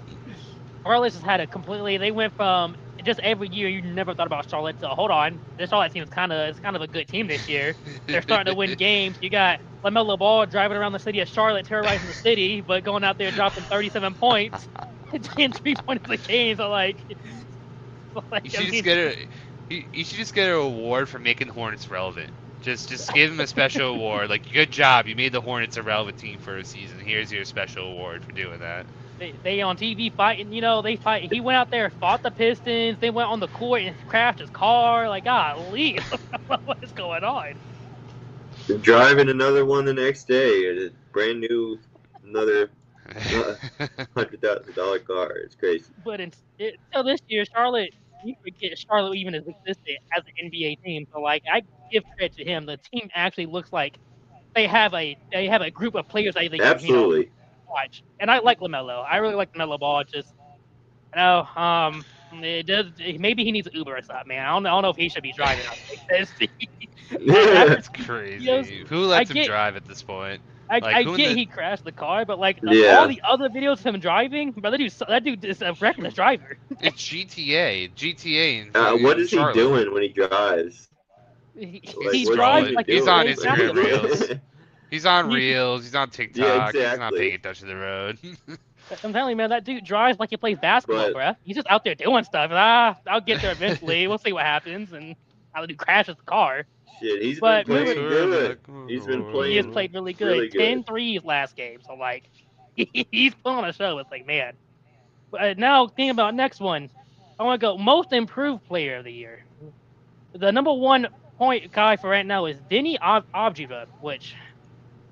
Charlotte just had a completely. They went from just every year you never thought about Charlotte to hold on. This Charlotte team is kind of a good team this year. They're starting to win games. You got LaMelo Ball driving around the city of Charlotte, terrorizing the city, but going out there dropping 37 points and 3 points a game. So like you should just get an award for making the Hornets relevant. Just give him a special award. Like, good job, you made the Hornets a relevant team for a season. Here's your special award for doing that. They on TV fighting, they fight. He went out there, fought the Pistons. They went on the court and crashed his car. Like, golly, what is going on? Driving another one the next day, a brand new, another $100,000 car. It's crazy. But so this year, Charlotte, you forget Charlotte even has existed as an NBA team. So like, I give credit to him. The team actually looks like they have a group of players that they Absolutely. watch. And I like LaMelo. I really like LaMelo Ball. Just it does. Maybe he needs an Uber or something, man. I don't know if he should be driving. That's crazy. Who lets him drive at this point? I get he crashed the car, but like Yeah. all the other videos of him driving, bro, that dude is a reckless driver. It's GTA. What is Charlotte. he doing when he drives? He what drives is he like He's doing? on he's Instagram down- Reels. He's on Reels. He's on TikTok. Yeah, He's not exactly. paying attention to the road. I'm telling you, man, that dude drives like he plays basketball, But- bruh. He's just out there doing stuff. I'll get there eventually. We'll see what happens. And how the dude crashes the car. Shit, he's been But playing moving, good. He's been he has playing played really good. really good. 10 threes last game. So, like, he's pulling a show. It's like, man. But now, thinking about next one, I want to go most improved player of the year. The number one point guy for right now is Denny Avdija, which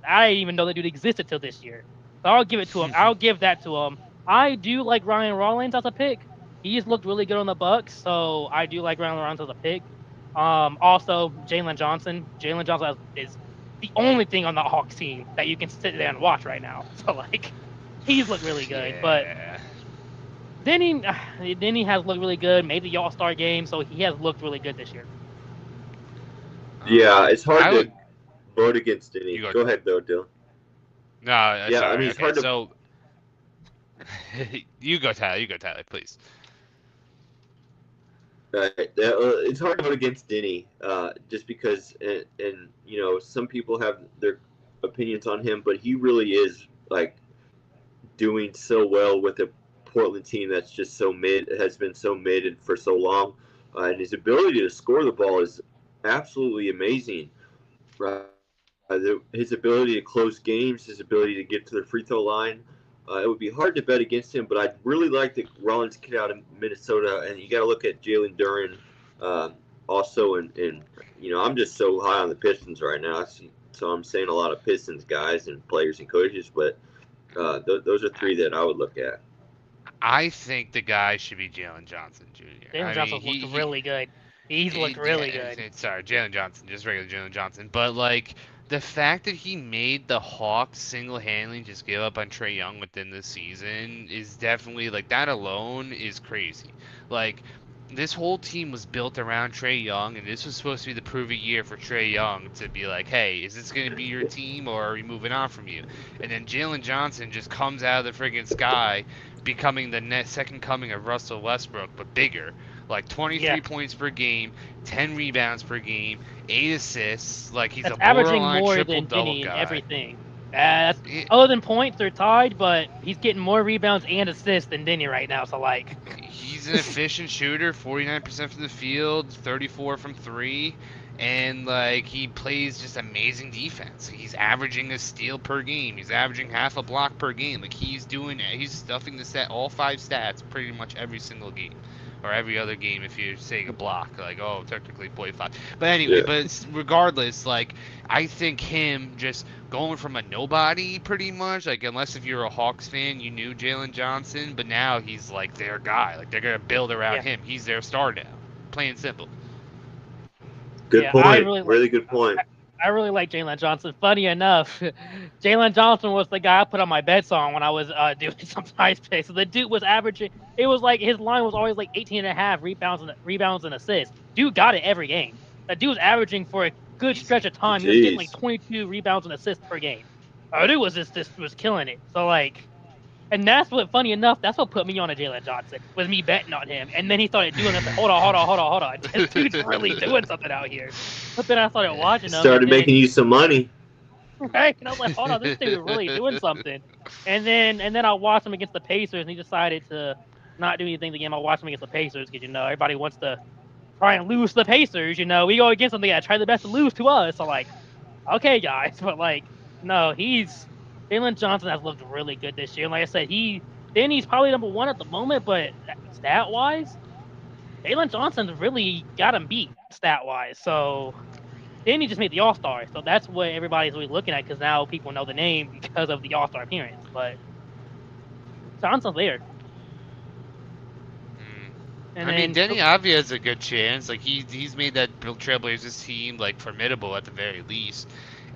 I didn't even know that dude existed till this year. So I'll give it to him. I'll give that to him. I do like Ryan Rollins as a pick. He's looked really good on the Bucks, so I do like Ryan Rollins as a pick. Also Jalen Johnson. Jalen Johnson is the only thing on the Hawks team that you can sit there and watch right now. So like, he's looked really good. But Denny has looked really good. Made the All-Star game, so he has looked really good this year. Yeah, it's hard to vote against Denny. Go ahead, though, Dylan. No, yeah, sorry. I mean, it's hard to. So, you go, Tyler, please. It's hard to vote against Denny, just because, and you know, some people have their opinions on him, but he really is like doing so well with a Portland team that's just so mid, has been so mid for so long, and his ability to score the ball is absolutely amazing. Right, his ability to close games, his ability to get to the free throw line. It would be hard to bet against him, but I'd really like the Rollins kid out of Minnesota, and you got to look at Jalen Duren also. And you know, I'm just so high on the Pistons right now, so I'm saying a lot of Pistons guys and players and coaches, but those are three that I would look at. I think the guy should be Jalen Johnson Jr. Jalen Johnson looked really good. He's looked really good. Sorry, Jalen Johnson, just regular Jalen Johnson. But like the fact that he made the Hawks single-handedly just give up on Trae Young within the season is definitely like that alone is crazy. Like this whole team was built around Trae Young, and this was supposed to be the prove-it year for Trae Young to be like, hey, is this going to be your team, or are we moving on from you? And then Jalen Johnson just comes out of the friggin' sky, becoming the second coming of Russell Westbrook, but bigger. Like 23 points per game, 10 rebounds per game, 8 assists. Like he's that's a borderline averaging more triple than double Denny guy. And everything. Other than points, they're tied, but he's getting more rebounds and assists than Denny right now. So like, he's an efficient shooter, 49% from the field, 34 from 3, and like he plays just amazing defense. He's averaging a steal per game. He's averaging half a block per game. Like he's stuffing the set all 5 stats pretty much every single game. Or every other game if you're saying a block, like, oh, technically 0.5. But anyway, but regardless, like, I think him just going from a nobody pretty much, like, unless if you're a Hawks fan, you knew Jalen Johnson, but now he's, like, their guy. Like, they're going to build around him. He's their star now. Plain and simple. Good point. Really good point. I really like Jalen Johnson. Funny enough, Jalen Johnson was the guy I put on my bet song when I was doing some prize picks. So the dude was averaging, it was like his line was always like 18 and a half rebounds and assists. Dude got it every game. That dude was averaging for a good stretch of time. He was getting like 22 rebounds and assists per game. Dude was was killing it. So like, and that's what, funny enough, that's what put me on a Jalen Johnson, was me betting on him. And then he started doing this. Like, hold on. This dude's really doing something out here. But then I started watching him. Started making you some money. Right? And I was like, hold on, this dude is really doing something. And then I watched him against the Pacers, and he decided to not do anything the game. I watched him against the Pacers because, you know, everybody wants to try and lose to the Pacers. You know, we go against them, they got to try their best to lose to us. So, like, okay, guys. But, like, no, Jalen Johnson has looked really good this year. And like I said, he's probably number 1 at the moment, but stat-wise, Jalen Johnson's really got him beat stat-wise. So then he just made the All-Star. So that's what everybody's really looking at, because now people know the name because of the All-Star appearance. But Johnson's there. And I mean, Denny Avdija has a good chance. Like he's made that Trailblazers team like formidable at the very least.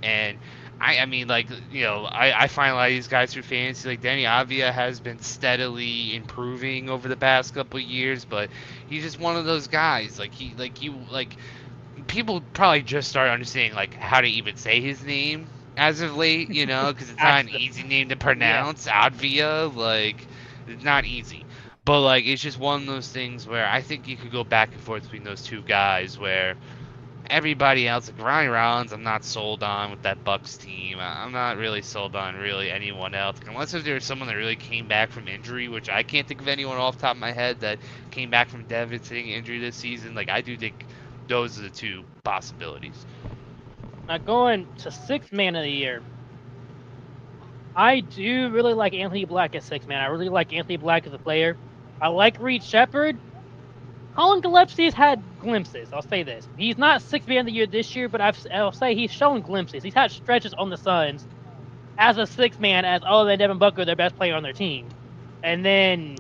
And I mean, like, you know, I find a lot of these guys through fantasy. Like Denny Avdija has been steadily improving over the past couple of years, but he's just one of those guys. Like people probably just started understanding like how to even say his name as of late, you know, because it's not an easy name to pronounce. Avdija, like, it's not easy. But like, it's just one of those things where I think you could go back and forth between those two guys where. Everybody else, like Ryan Rollins, I'm not sold on with that Bucks team. I'm not really sold on really anyone else, unless if there's someone that really came back from injury, which I can't think of anyone off the top of my head that came back from devastating injury this season. Like I do think those are the two possibilities. Now going to sixth man of the year, I do really like Anthony Black as sixth man. I really like Anthony Black as a player. I like Reed Shepard. Colin Gillespie's had glimpses. I'll say this: he's not sixth man of the year this year, but I'll say he's shown glimpses. He's had stretches on the Suns as a sixth man, as other than Devin Booker, their best player on their team, and then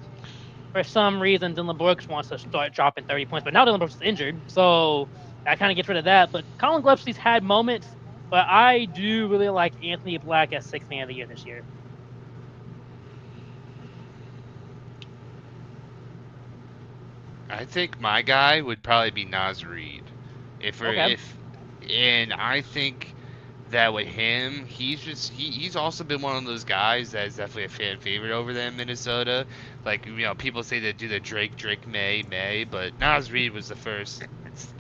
for some reason Dylan Brooks wants to start dropping 30 points, but now Dylan Brooks is injured, so that kind of gets rid of that. But Colin Gillespie's had moments, but I do really like Anthony Black as sixth man of the year this year. I think my guy would probably be Naz Reid. Okay. And I think that with him, he's also been one of those guys that is definitely a fan favorite over there in Minnesota. Like, people say they do the Drake May, but Naz Reid was the first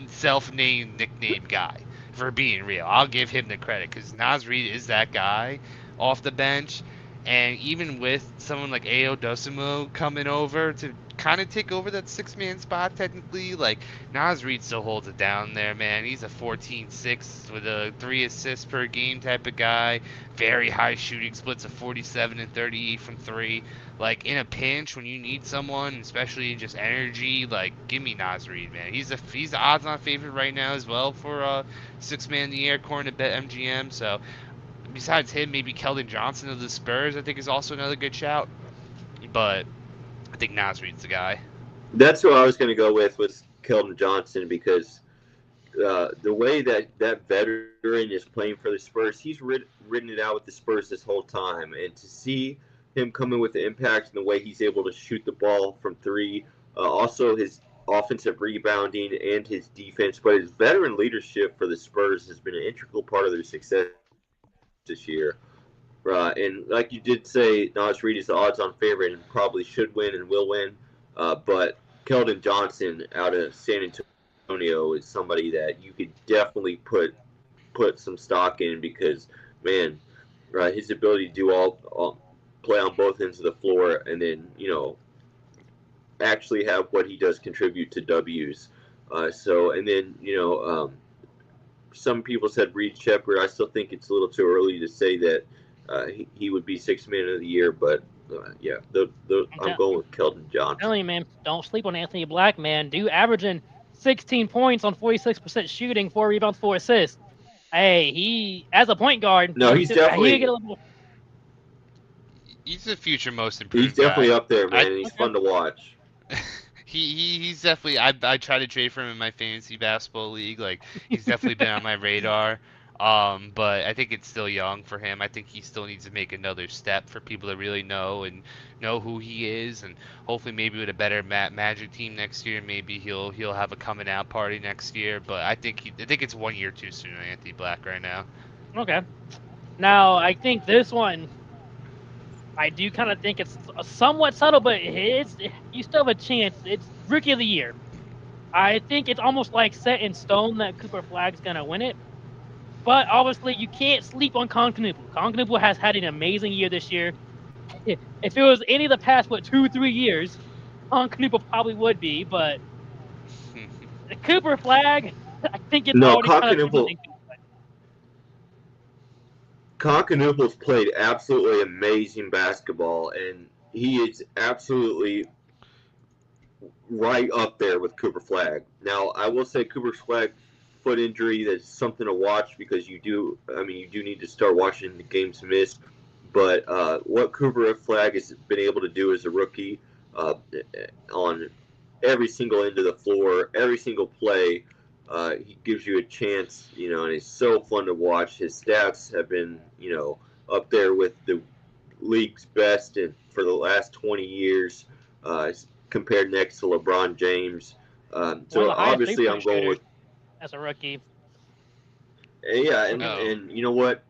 self-named nickname guy. For being real, I'll give him the credit because Naz Reid is that guy off the bench. And even with someone like Ayo Dosunmu coming over to kind of take over that six-man spot, technically, like, Naz Reid still holds it down there, man. He's a 14-6 with a 3 assists per game type of guy. Very high shooting splits of 47 and 38 from 3. Like, in a pinch, when you need someone, especially in just energy, like, give me Naz Reid, man. He's the odds-on favorite right now as well for six-man of the year, according to BetMGM, so besides him, maybe Keldon Johnson of the Spurs, I think, is also another good shout. But I think Naz Reid's the guy. That's who I was going to go with was Keldon Johnson because the way that veteran is playing for the Spurs, he's ridden it out with the Spurs this whole time. And to see him come in with the impact and the way he's able to shoot the ball from three, also his offensive rebounding and his defense, but his veteran leadership for the Spurs has been an integral part of their success this year. And like you did say, Naz Reid is the odds-on favorite and probably should win and will win. But Keldon Johnson out of San Antonio is somebody that you could definitely put some stock in because, man, his ability to do all play on both ends of the floor and then, actually have what he does contribute to W's. And then, some people said Reed Shepard. I still think it's a little too early to say that he would be sixth man of the year, but I'm going with Keldon Johnson. I'm telling you, man, don't sleep on Anthony Black, man. Dude averaging 16 points on 46% shooting, 4 rebounds, 4 assists. Hey, he as a point guard. No, he's definitely. He's the future most improved. He's definitely guy. up there, man. He's fun to watch. He's definitely. I try to trade for him in my fantasy basketball league. Like, he's definitely been on my radar. But I think it's still young for him. I think he still needs to make another step for people to really know who he is, and hopefully maybe with a better Magic team next year, maybe he'll have a coming out party next year. But I think it's 1 year too soon on Anthony Black right now. Okay. Now I think this one, I do kind of think it's somewhat subtle, but you still have a chance. It's Rookie of the Year. I think it's almost like set in stone that Cooper Flagg's gonna win it. But obviously, you can't sleep on Colin Knuble. Colin Knuble has had an amazing year this year. If it was any of the past, 2-3 years, Colin Knuble probably would be. But the Cooper Flagg, I think it's already kind of Colin Knuble's played absolutely amazing basketball, and he is absolutely right up there with Cooper Flagg. Now, I will say Cooper Flagg foot injury, that's something to watch because you do need to start watching the games missed. But what Cooper Flagg has been able to do as a rookie on every single end of the floor, every single play, he gives you a chance, and he's so fun to watch. His stats have been, up there with the league's best for the last 20 years, compared next to LeBron James. So obviously I'm going with as a rookie. Yeah, and you know what?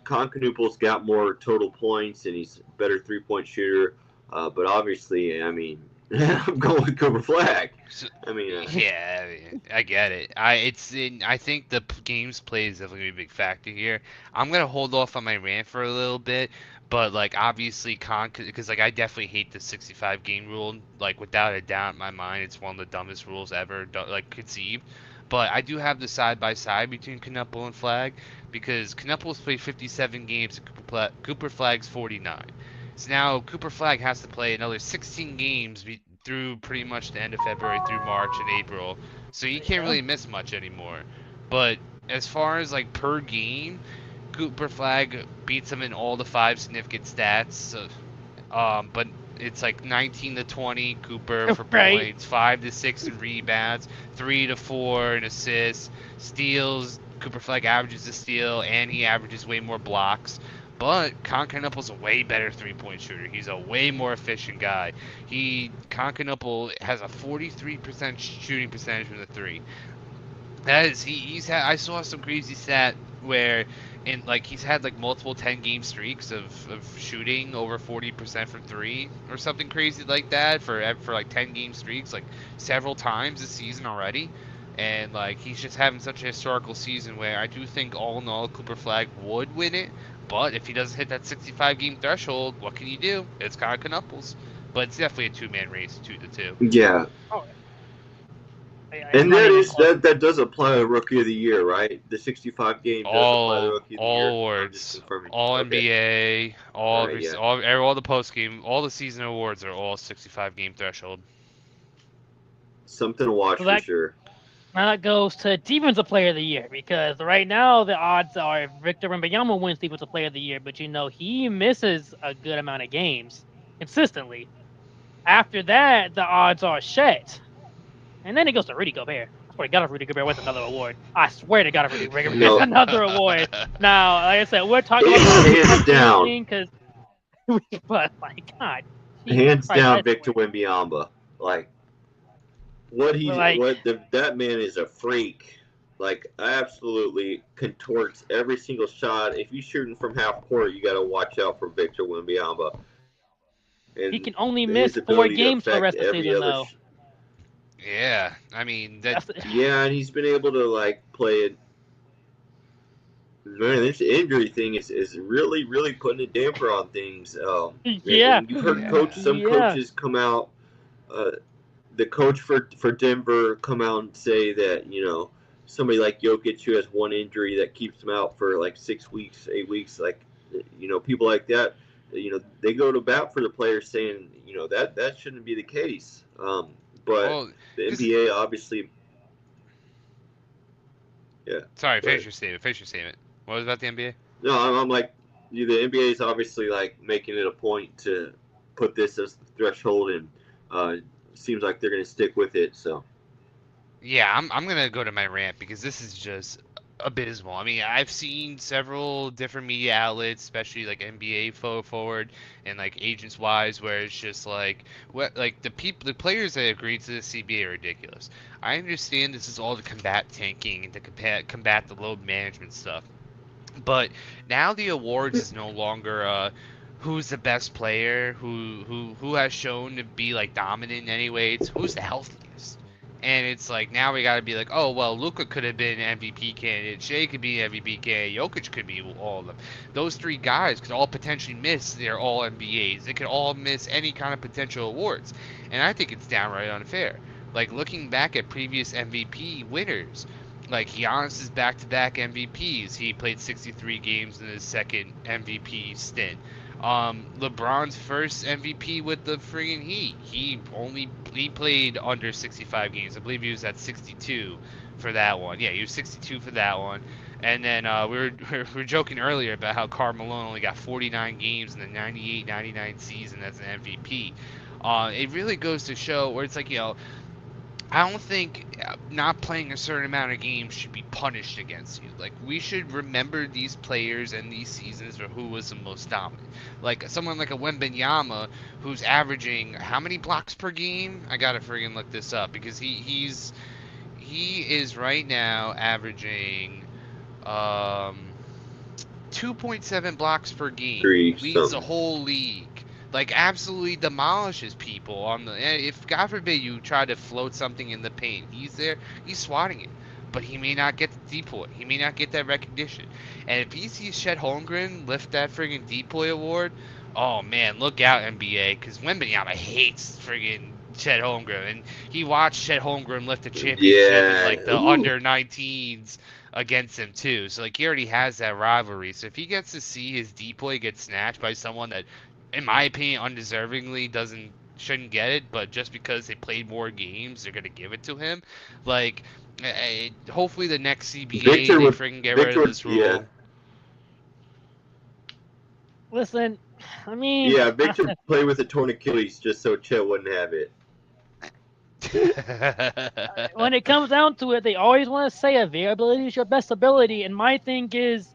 Colin Knuble's got more total points, and he's a better three-point shooter. But obviously, I'm going with Cooper Flagg. Yeah, I get it. I think the games played is definitely a big factor here. I'm gonna hold off on my rant for a little bit, but obviously, because I definitely hate the 65 game rule. Without a doubt in my mind, it's one of the dumbest rules ever conceived. But I do have the side-by-side between Knuppel and Flag, because Knuppel's played 57 games and Cooper Flag's 49. So now Cooper Flag has to play another 16 games through pretty much the end of February through March and April. So he can't really miss much anymore. But as far as like per game, Cooper Flag beats him in all the 5 significant stats. So, but it's like 19 to 20 Cooper for points, 5 to 6 in rebounds, 3 to 4 in assists, steals. Cooper Flag averages a steal, and he averages way more blocks. But Concanuple's a way better 3-point shooter. He's a way more efficient guy. Concanuple has a 43% shooting percentage from the 3. That is, he's had. I saw some crazy stat where, he's had like multiple 10-game streaks of shooting over 40% from 3 or something crazy like that for like 10-game streaks, like several times this season already. And like he's just having such a historical season where I do think all in all Cooper Flag would win it. But if he doesn't hit that 65-game threshold, what can you do? It's kind of Knupples. But it's definitely a 2-man race, 2-2. Yeah. Oh. And that does apply to Rookie of the Year, right? The 65 game does apply to Rookie of the Year. All awards, all NBA, all the post game, all the season awards are all 65-game threshold. Something to watch for sure. That goes to Defensive Player of the Year, because right now the odds are Victor Wembanyama wins Defensive Player of the Year, but he misses a good amount of games consistently. After that, the odds are Chet. And then it goes to Rudy Gobert. I swear to God, if Rudy Gobert wins another award. I swear to God, if Rudy Gobert wins another award. Now, like I said, we're talking about hands down. But my God, hands down, Victor Wembanyama. That man is a freak. Absolutely contorts every single shot. If you're shooting from half court, you got to watch out for Victor Wembanyama. He can only miss 4 games for the rest of the season, though. Yeah, I mean that. Yeah, and he's been able to play it. Man, this injury thing is really, really putting a damper on things. Yeah, and you've heard coaches come out. The coach for Denver come out and say that somebody like Jokic who has one injury that keeps him out for 6 weeks, 8 weeks, people like that. They go to bat for the players saying that shouldn't be the case. But the NBA obviously. Yeah. Sorry, finish your statement. What was about the NBA? No, I'm the NBA is obviously making it a point to put this as the threshold, and seems like they're going to stick with it. So. Yeah, I'm gonna go to my rant because this is just abysmal. I mean, I've seen several different media outlets, especially NBA forward and agents wise, where it's just the players that agreed to the CBA are ridiculous. I understand this is all to combat tanking and to combat the load management stuff, but now the awards is no longer who's the best player, who has shown to be dominant in any way. It's who's the healthiest. And it's now we got to be oh, well, Luka could have been MVP candidate. Shea could be MVP candidate. Jokic could be all of them. Those 3 guys could all potentially miss their all NBAs. They could all miss any kind of potential awards. And I think it's downright unfair. Looking back at previous MVP winners, Giannis's back-to-back MVPs. He played 63 games in his second MVP stint. LeBron's first MVP with the friggin' Heat. He played under 65 games. I believe he was at 62 for that one. Yeah, he was 62 for that one. And then we were joking earlier about how Karl Malone only got 49 games in the 98-99 season as an MVP. It really goes to show where it's I don't think not playing a certain amount of games should be punished against you. We should remember these players and these seasons for who was the most dominant. Someone like a Wembanyama who's averaging how many blocks per game? I gotta friggin' look this up because he is right now averaging 2.7 blocks per game. Leads the whole league. Absolutely demolishes people on the. If God forbid you try to float something in the paint, he's there, he's swatting it, but he may not get the depoy. He may not get that recognition. And if he sees Chet Holmgren lift that friggin' depoy award, oh man, look out NBA, because Wembanyama hates friggin' Chet Holmgren, and he watched Chet Holmgren lift a championship in like the Yeah. under 19s against him too. So like he already has that rivalry. So if he gets to see his depoy get snatched by someone that, in my opinion, undeservingly shouldn't get it, but just because they played more games, they're gonna give it to him. Like, hopefully the next CBA Victor they would- freaking get rid Victor of would- this rule. yeah. Listen, I mean, Yeah, Victor played with a torn Achilles just so Chet wouldn't have it. when it comes down to it, they always want to say availability is your best ability. And my thing is,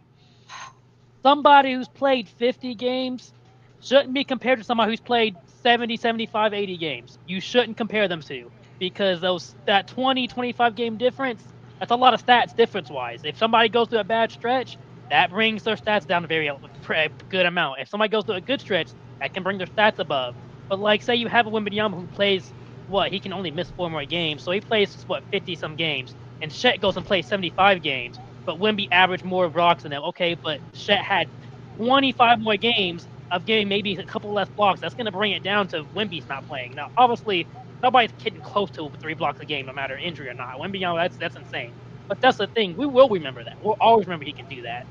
somebody who's played 50 games shouldn't be compared to somebody who's played 70, 75, 80 games. You shouldn't compare them to, because that 20, 25 game difference, that's a lot of stats difference-wise. If somebody goes through a bad stretch, that brings their stats down a very good amount. If somebody goes through a good stretch, that can bring their stats above. But like, say you have a Wembanyama who plays, he can only miss 4 more games. So he plays, 50-some games. And Chet goes and plays 75 games. But Wemby averaged more blocks than them. Okay, but Chet had 25 more games of getting maybe a couple less blocks. That's going to bring it down to Wemby's not playing. Now, obviously, nobody's getting close to 3 blocks a game, no matter injury or not. Wemby, that's insane. But that's the thing. We will remember that. We'll always remember he can do that.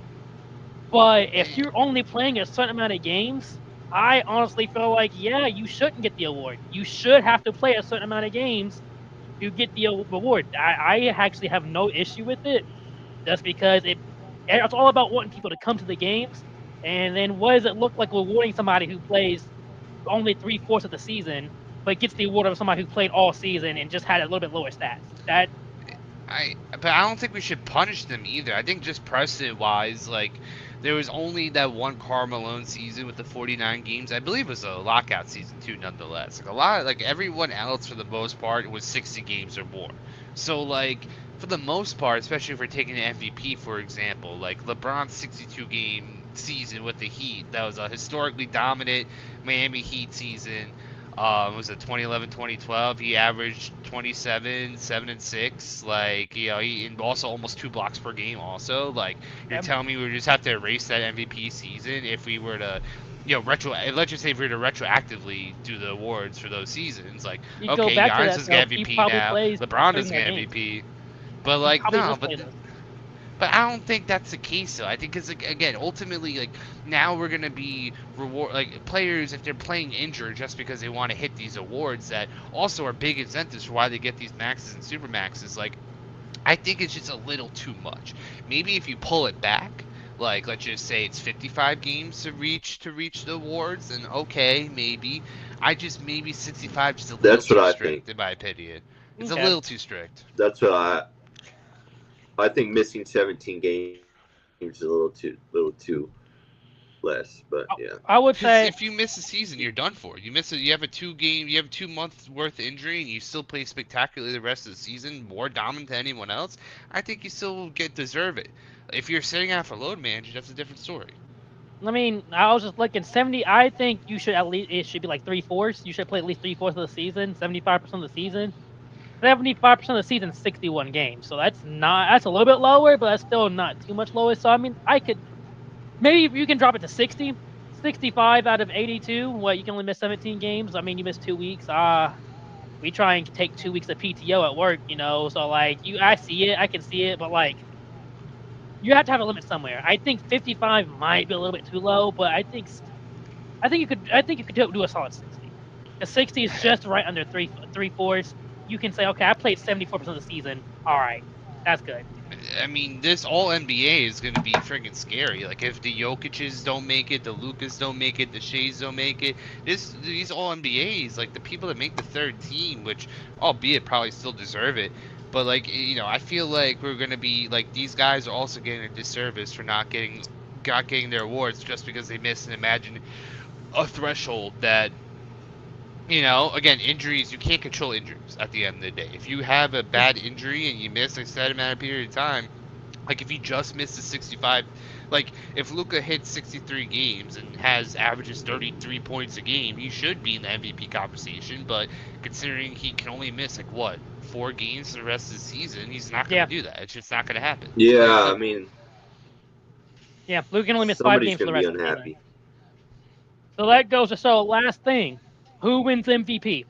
But if you're only playing a certain amount of games, I honestly feel like, yeah, you shouldn't get the award. You should have to play a certain amount of games to get the award. I actually have no issue with it, just because it's all about wanting people to come to the games. And then what does it look like rewarding somebody who plays only 3/4 of the season, but gets the award of somebody who played all season and just had a little bit lower stats? But I don't think we should punish them either. I think just precedent-wise, like, there was only that one Karl Malone season with the 49 games. I believe it was a lockout season too, nonetheless. Like everyone else for the most part was 60 games or more. So like, for the most part, especially if we're taking an MVP for example, like LeBron's 62 game season with the Heat, that was a historically dominant Miami Heat season. Was it 2011, 2012? He averaged 27, 7 and 6. Like, he and also almost 2 blocks per game. Also, like, you're telling me we just have to erase that MVP season if we were to, let's just say if we were to retroactively do the awards for those seasons. Like, okay, Giannis doesn't get MVP now. LeBron doesn't get MVP. But like, no, but I don't think that's the case though. I think because again, ultimately, like now we're gonna be players if they're playing injured just because they want to hit these awards that also are big incentives for why they get these maxes and super maxes. Like, I think it's just a little too much. Maybe if you pull it back, like let's just say it's 55 games to reach the awards, then okay, maybe. Maybe 65 just a little too strict in my opinion. It's a little too strict. That's what I think missing 17 games is a little too less, but yeah. I would say if you miss a season, you're done for. You have a 2 months worth injury, and you still play spectacularly the rest of the season, more dominant than anyone else. I think you still deserve it. If you're sitting out for load management, that's a different story. I mean, I was just looking 70. I think you should it should be like 3/4. You should play at least 3/4 of the season, 75% of the season. 75% of the season, 61 games. So that's a little bit lower, but that's still not too much lower. So I mean, maybe you can drop it to 60, 65 out of 82. You can only miss 17 games. I mean, you missed 2 weeks. We try and take 2 weeks of PTO at work, So like, I see it, I can see it, but like, you have to have a limit somewhere. I think 55 might be a little bit too low, but I think you could do a solid 60. A 60 is just right under 3/4. You can say, okay, I played 74% of the season. All right, that's good. I mean, this all NBA is going to be freaking scary. Like, if the Jokic's don't make it, the Lucas don't make it, the Shays don't make it, these all NBAs, like the people that make the third team, which, albeit probably still deserve it, but like, I feel like we're going to be like, these guys are also getting a disservice for not getting their awards just because they missed and imagine a threshold that. Again, injuries, you can't control injuries at the end of the day. If you have a bad injury and you miss a set amount of period of time, like if you just missed the 65, like if Luka hits 63 games and averages 33 points a game, he should be in the MVP conversation. But considering he can only miss 4 games for the rest of the season, he's not going to do that. It's just not going to happen. Yeah, I mean, Luka can only miss 5 games for the rest of the season. So that goes to last thing. Who wins MVP?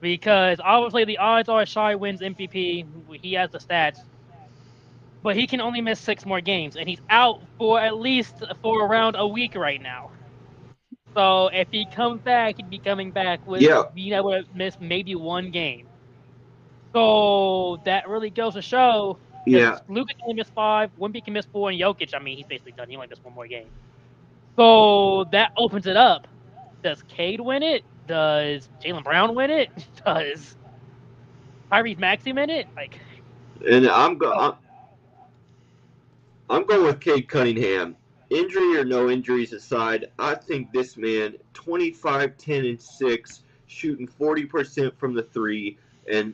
because obviously the odds are Shai wins MVP. He has the stats, but he can only miss 6 more games, and he's out for at least for around a week right now. So if he comes back, he'd be coming back with Yeah, being able to miss maybe 1 game. So that really goes to show because yeah. Luka can only miss 5, Wemby can miss 4, and Jokic, I mean, he's basically done. He only missed 1 more game. So that opens it up. Does Cade win it? Does Jaylen Brown win it? Does Tyrese Maxey win it? Like, And I'm going with Cade Cunningham. Injury or no injuries aside, I think this man, 25, 10, and 6, shooting 40% from the three, and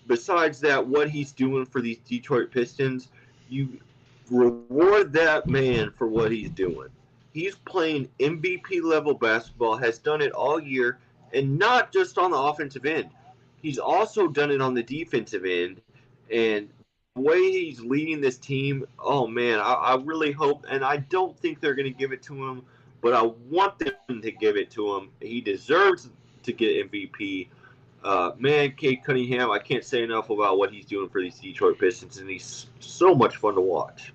besides that, what he's doing for these Detroit Pistons, you reward that man for what he's doing. He's playing MVP level basketball, has done it all year, and not just on the offensive end. He's also done it on the defensive end. And the way he's leading this team, oh man, I really hope, and I don't think they're going to give it to him, but I want them to give it to him. He deserves to get MVP. Man, Cade Cunningham, I can't say enough about what he's doing for these Detroit Pistons, and he's so much fun to watch.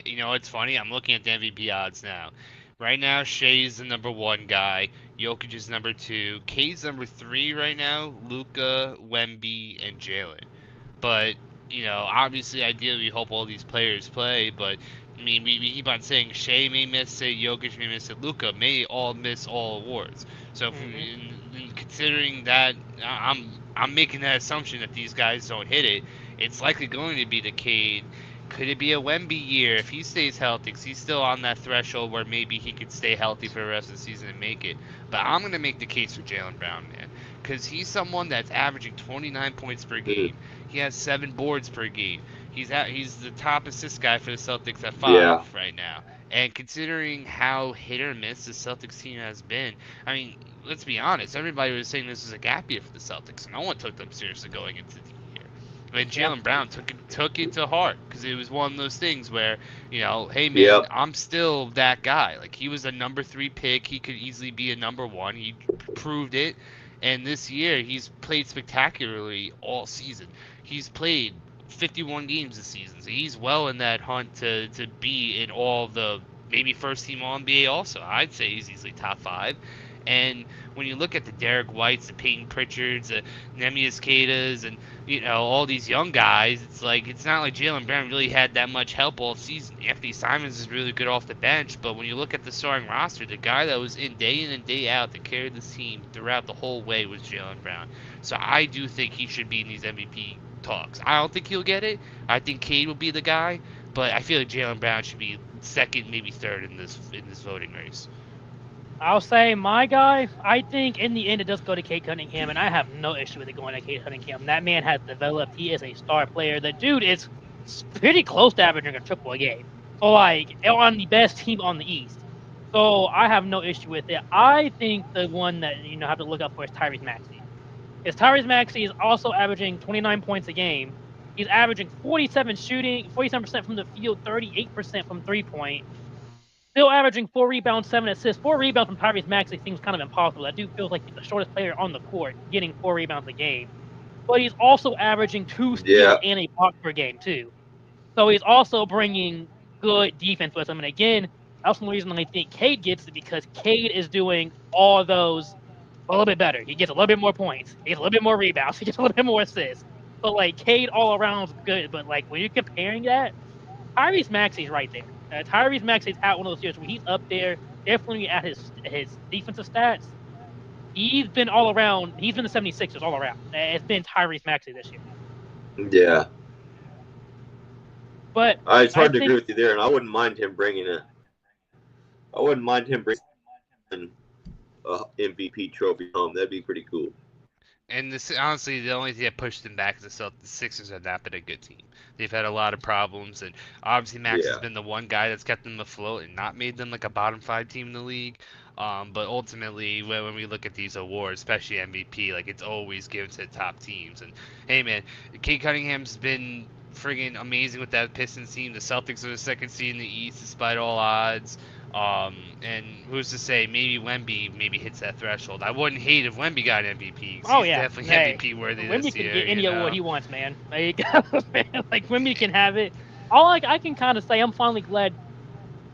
You know, it's funny. I'm looking at the MVP odds now. Right now, Shea's the number 1 guy. Jokic is number 2. Cade's number 3 right now. Luka, Wemby, and Jalen. But you know, obviously, ideally, we hope all these players play. But I mean, we keep on saying Shea may miss it, Jokic may miss it, Luka may all miss all awards. So, in considering that, I'm making that assumption that these guys don't hit it. It's likely going to be the Cade. Could it be a Wemby year if he stays healthy? Because he's still on that threshold where maybe he could stay healthy for the rest of the season and make it. But I'm going to make the case for Jaylen Brown, man. Because he's someone that's averaging 29 points per game. He has 7 boards per game. He's the top assist guy for the Celtics at 5 right now. And considering how hit or miss the Celtics team has been, I mean, let's be honest. Everybody was saying this was a gap year for the Celtics. No one took them seriously going into the year. And Jaylen Brown took it to heart because it was one of those things where, you know, hey man, I'm still that guy. Like, he was a number 3 pick. He could easily be a number 1. He proved it. And this year, he's played spectacularly all season. He's played 51 games this season. So he's well in that hunt to be in all the maybe first team All-NBA also. I'd say he's easily top 5. And when you look at the Derek Whites, the Peyton Pritchards, the Neemias Quedas, and you know, all these young guys, it's like it's not like Jaylen Brown really had that much help all season. Anthony Simons is really good off the bench, but when you look at the starting roster, the guy that was in and day out that carried this team throughout the whole way was Jaylen Brown. So I do think he should be in these MVP talks. I don't think he'll get it. I think Cade will be the guy, but I feel like Jaylen Brown should be second, maybe third in this voting race. I'll say my guy, I think in the end it does go to Cade Cunningham, and I have no issue with it going to Cade Cunningham. That man has developed. He is a star player. The dude is pretty close to averaging a triple a game. So, like, on the best team on the East. So I have no issue with it. I think the one that, you know, have to look out for is Tyrese Maxey. Because Tyrese Maxey is also averaging 29 points a game. He's averaging 47% from the field, 38% from three-point. Still averaging 4 rebounds, 7 assists. 4 rebounds from Tyrese Maxey seems kind of impossible. That dude feels like he's the shortest player on the court, getting 4 rebounds a game. But he's also averaging 2 steals and a block per game, too. So he's also bringing good defense with him. And again, that's one reason I think Cade gets it, because Cade is doing all those a little bit better. He gets a little bit more points. He gets a little bit more rebounds. He gets a little bit more assists. But, like, Cade all around is good. But, like, when you're comparing that, Tyrese Maxey's right there. Tyrese Maxey's had one of those years where he's up there, definitely at his defensive stats. He's been all around. He's been the 76ers all around. It's been Tyrese Maxey this year. Yeah. But it's hard to agree with you there, and I wouldn't mind him bringing it. I wouldn't mind him bringing a MVP trophy home. That'd be pretty cool. And this, honestly, the only thing that pushed them back is the Sixers have not been a good team. They've had a lot of problems, and obviously Max has been the one guy that's kept them afloat and not made them like a bottom 5 team in the league. But ultimately, when we look at these awards, especially MVP, like, it's always given to the top teams. And hey, man, Cade Cunningham's been friggin' amazing with that Pistons team. The Celtics are the second seed in the East despite all odds. And who's to say maybe Wemby hits that threshold? I wouldn't hate if Wemby got MVP. 'Cause Oh he's yeah, definitely hey, MVP worthy Wemby this can year. get any you award know? he wants, man. Like, like Wemby can have it. All I can kind of say, I'm finally glad.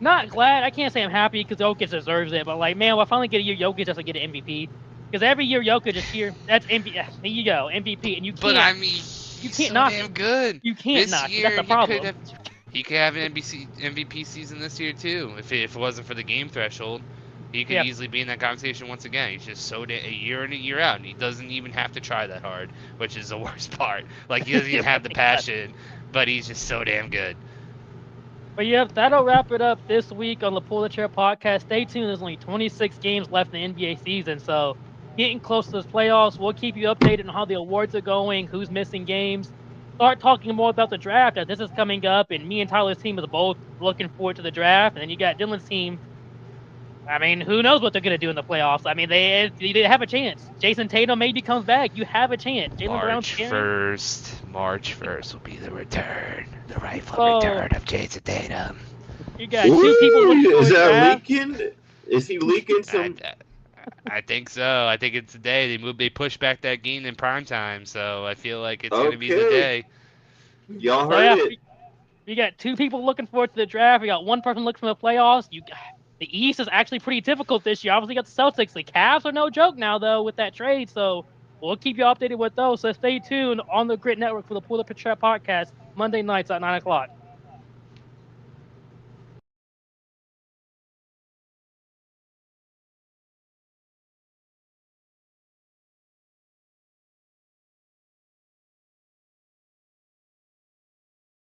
Not glad. I can't say I'm happy because Jokic deserves it, but like, man, I finally get a year Jokic doesn't get an MVP. Because every year Jokic is here, that's MVP. There you go, MVP, and you But I can't, mean, you he's can't so knock damn it. good. You can't This knock it. year That's the problem. he could have an MVP season this year too. If it wasn't for the game threshold, he could Yeah. easily be in that conversation once again. He's just so a year in and year out, and he doesn't even have to try that hard, which is the worst part. Like he doesn't even have the passion, but he's just so damn good. But yeah, that'll wrap it up this week on the Pull the Chair podcast. Stay tuned. There's only 26 games left in the NBA season, so getting close to those playoffs. We'll keep you updated on how the awards are going, who's missing games. Start talking more about the draft as this is coming up, and me and Tyler's team is both looking forward to the draft. And then you got Dylan's team. I mean, who knows what they're going to do in the playoffs? I mean, they have a chance. Jason Tatum maybe comes back. You have a chance. Jaylen Brown's March 1st will be the rightful return of Jason Tatum. You got two people looking for Is a that draft. leaking? Is he leaking some? I think so. I think it's today. They pushed back that game in prime time, so I feel like it's gonna be the Okay. day. Y'all So, heard yeah, it. you got two people looking forward to the draft. You got one person looking for the playoffs. The East is actually pretty difficult this year. Obviously, you got the Celtics. The Cavs are no joke now, though, with that trade. So we'll keep you updated with those. So stay tuned on the Grit Network for the Pull Up Chat podcast Monday nights at 9 o'clock.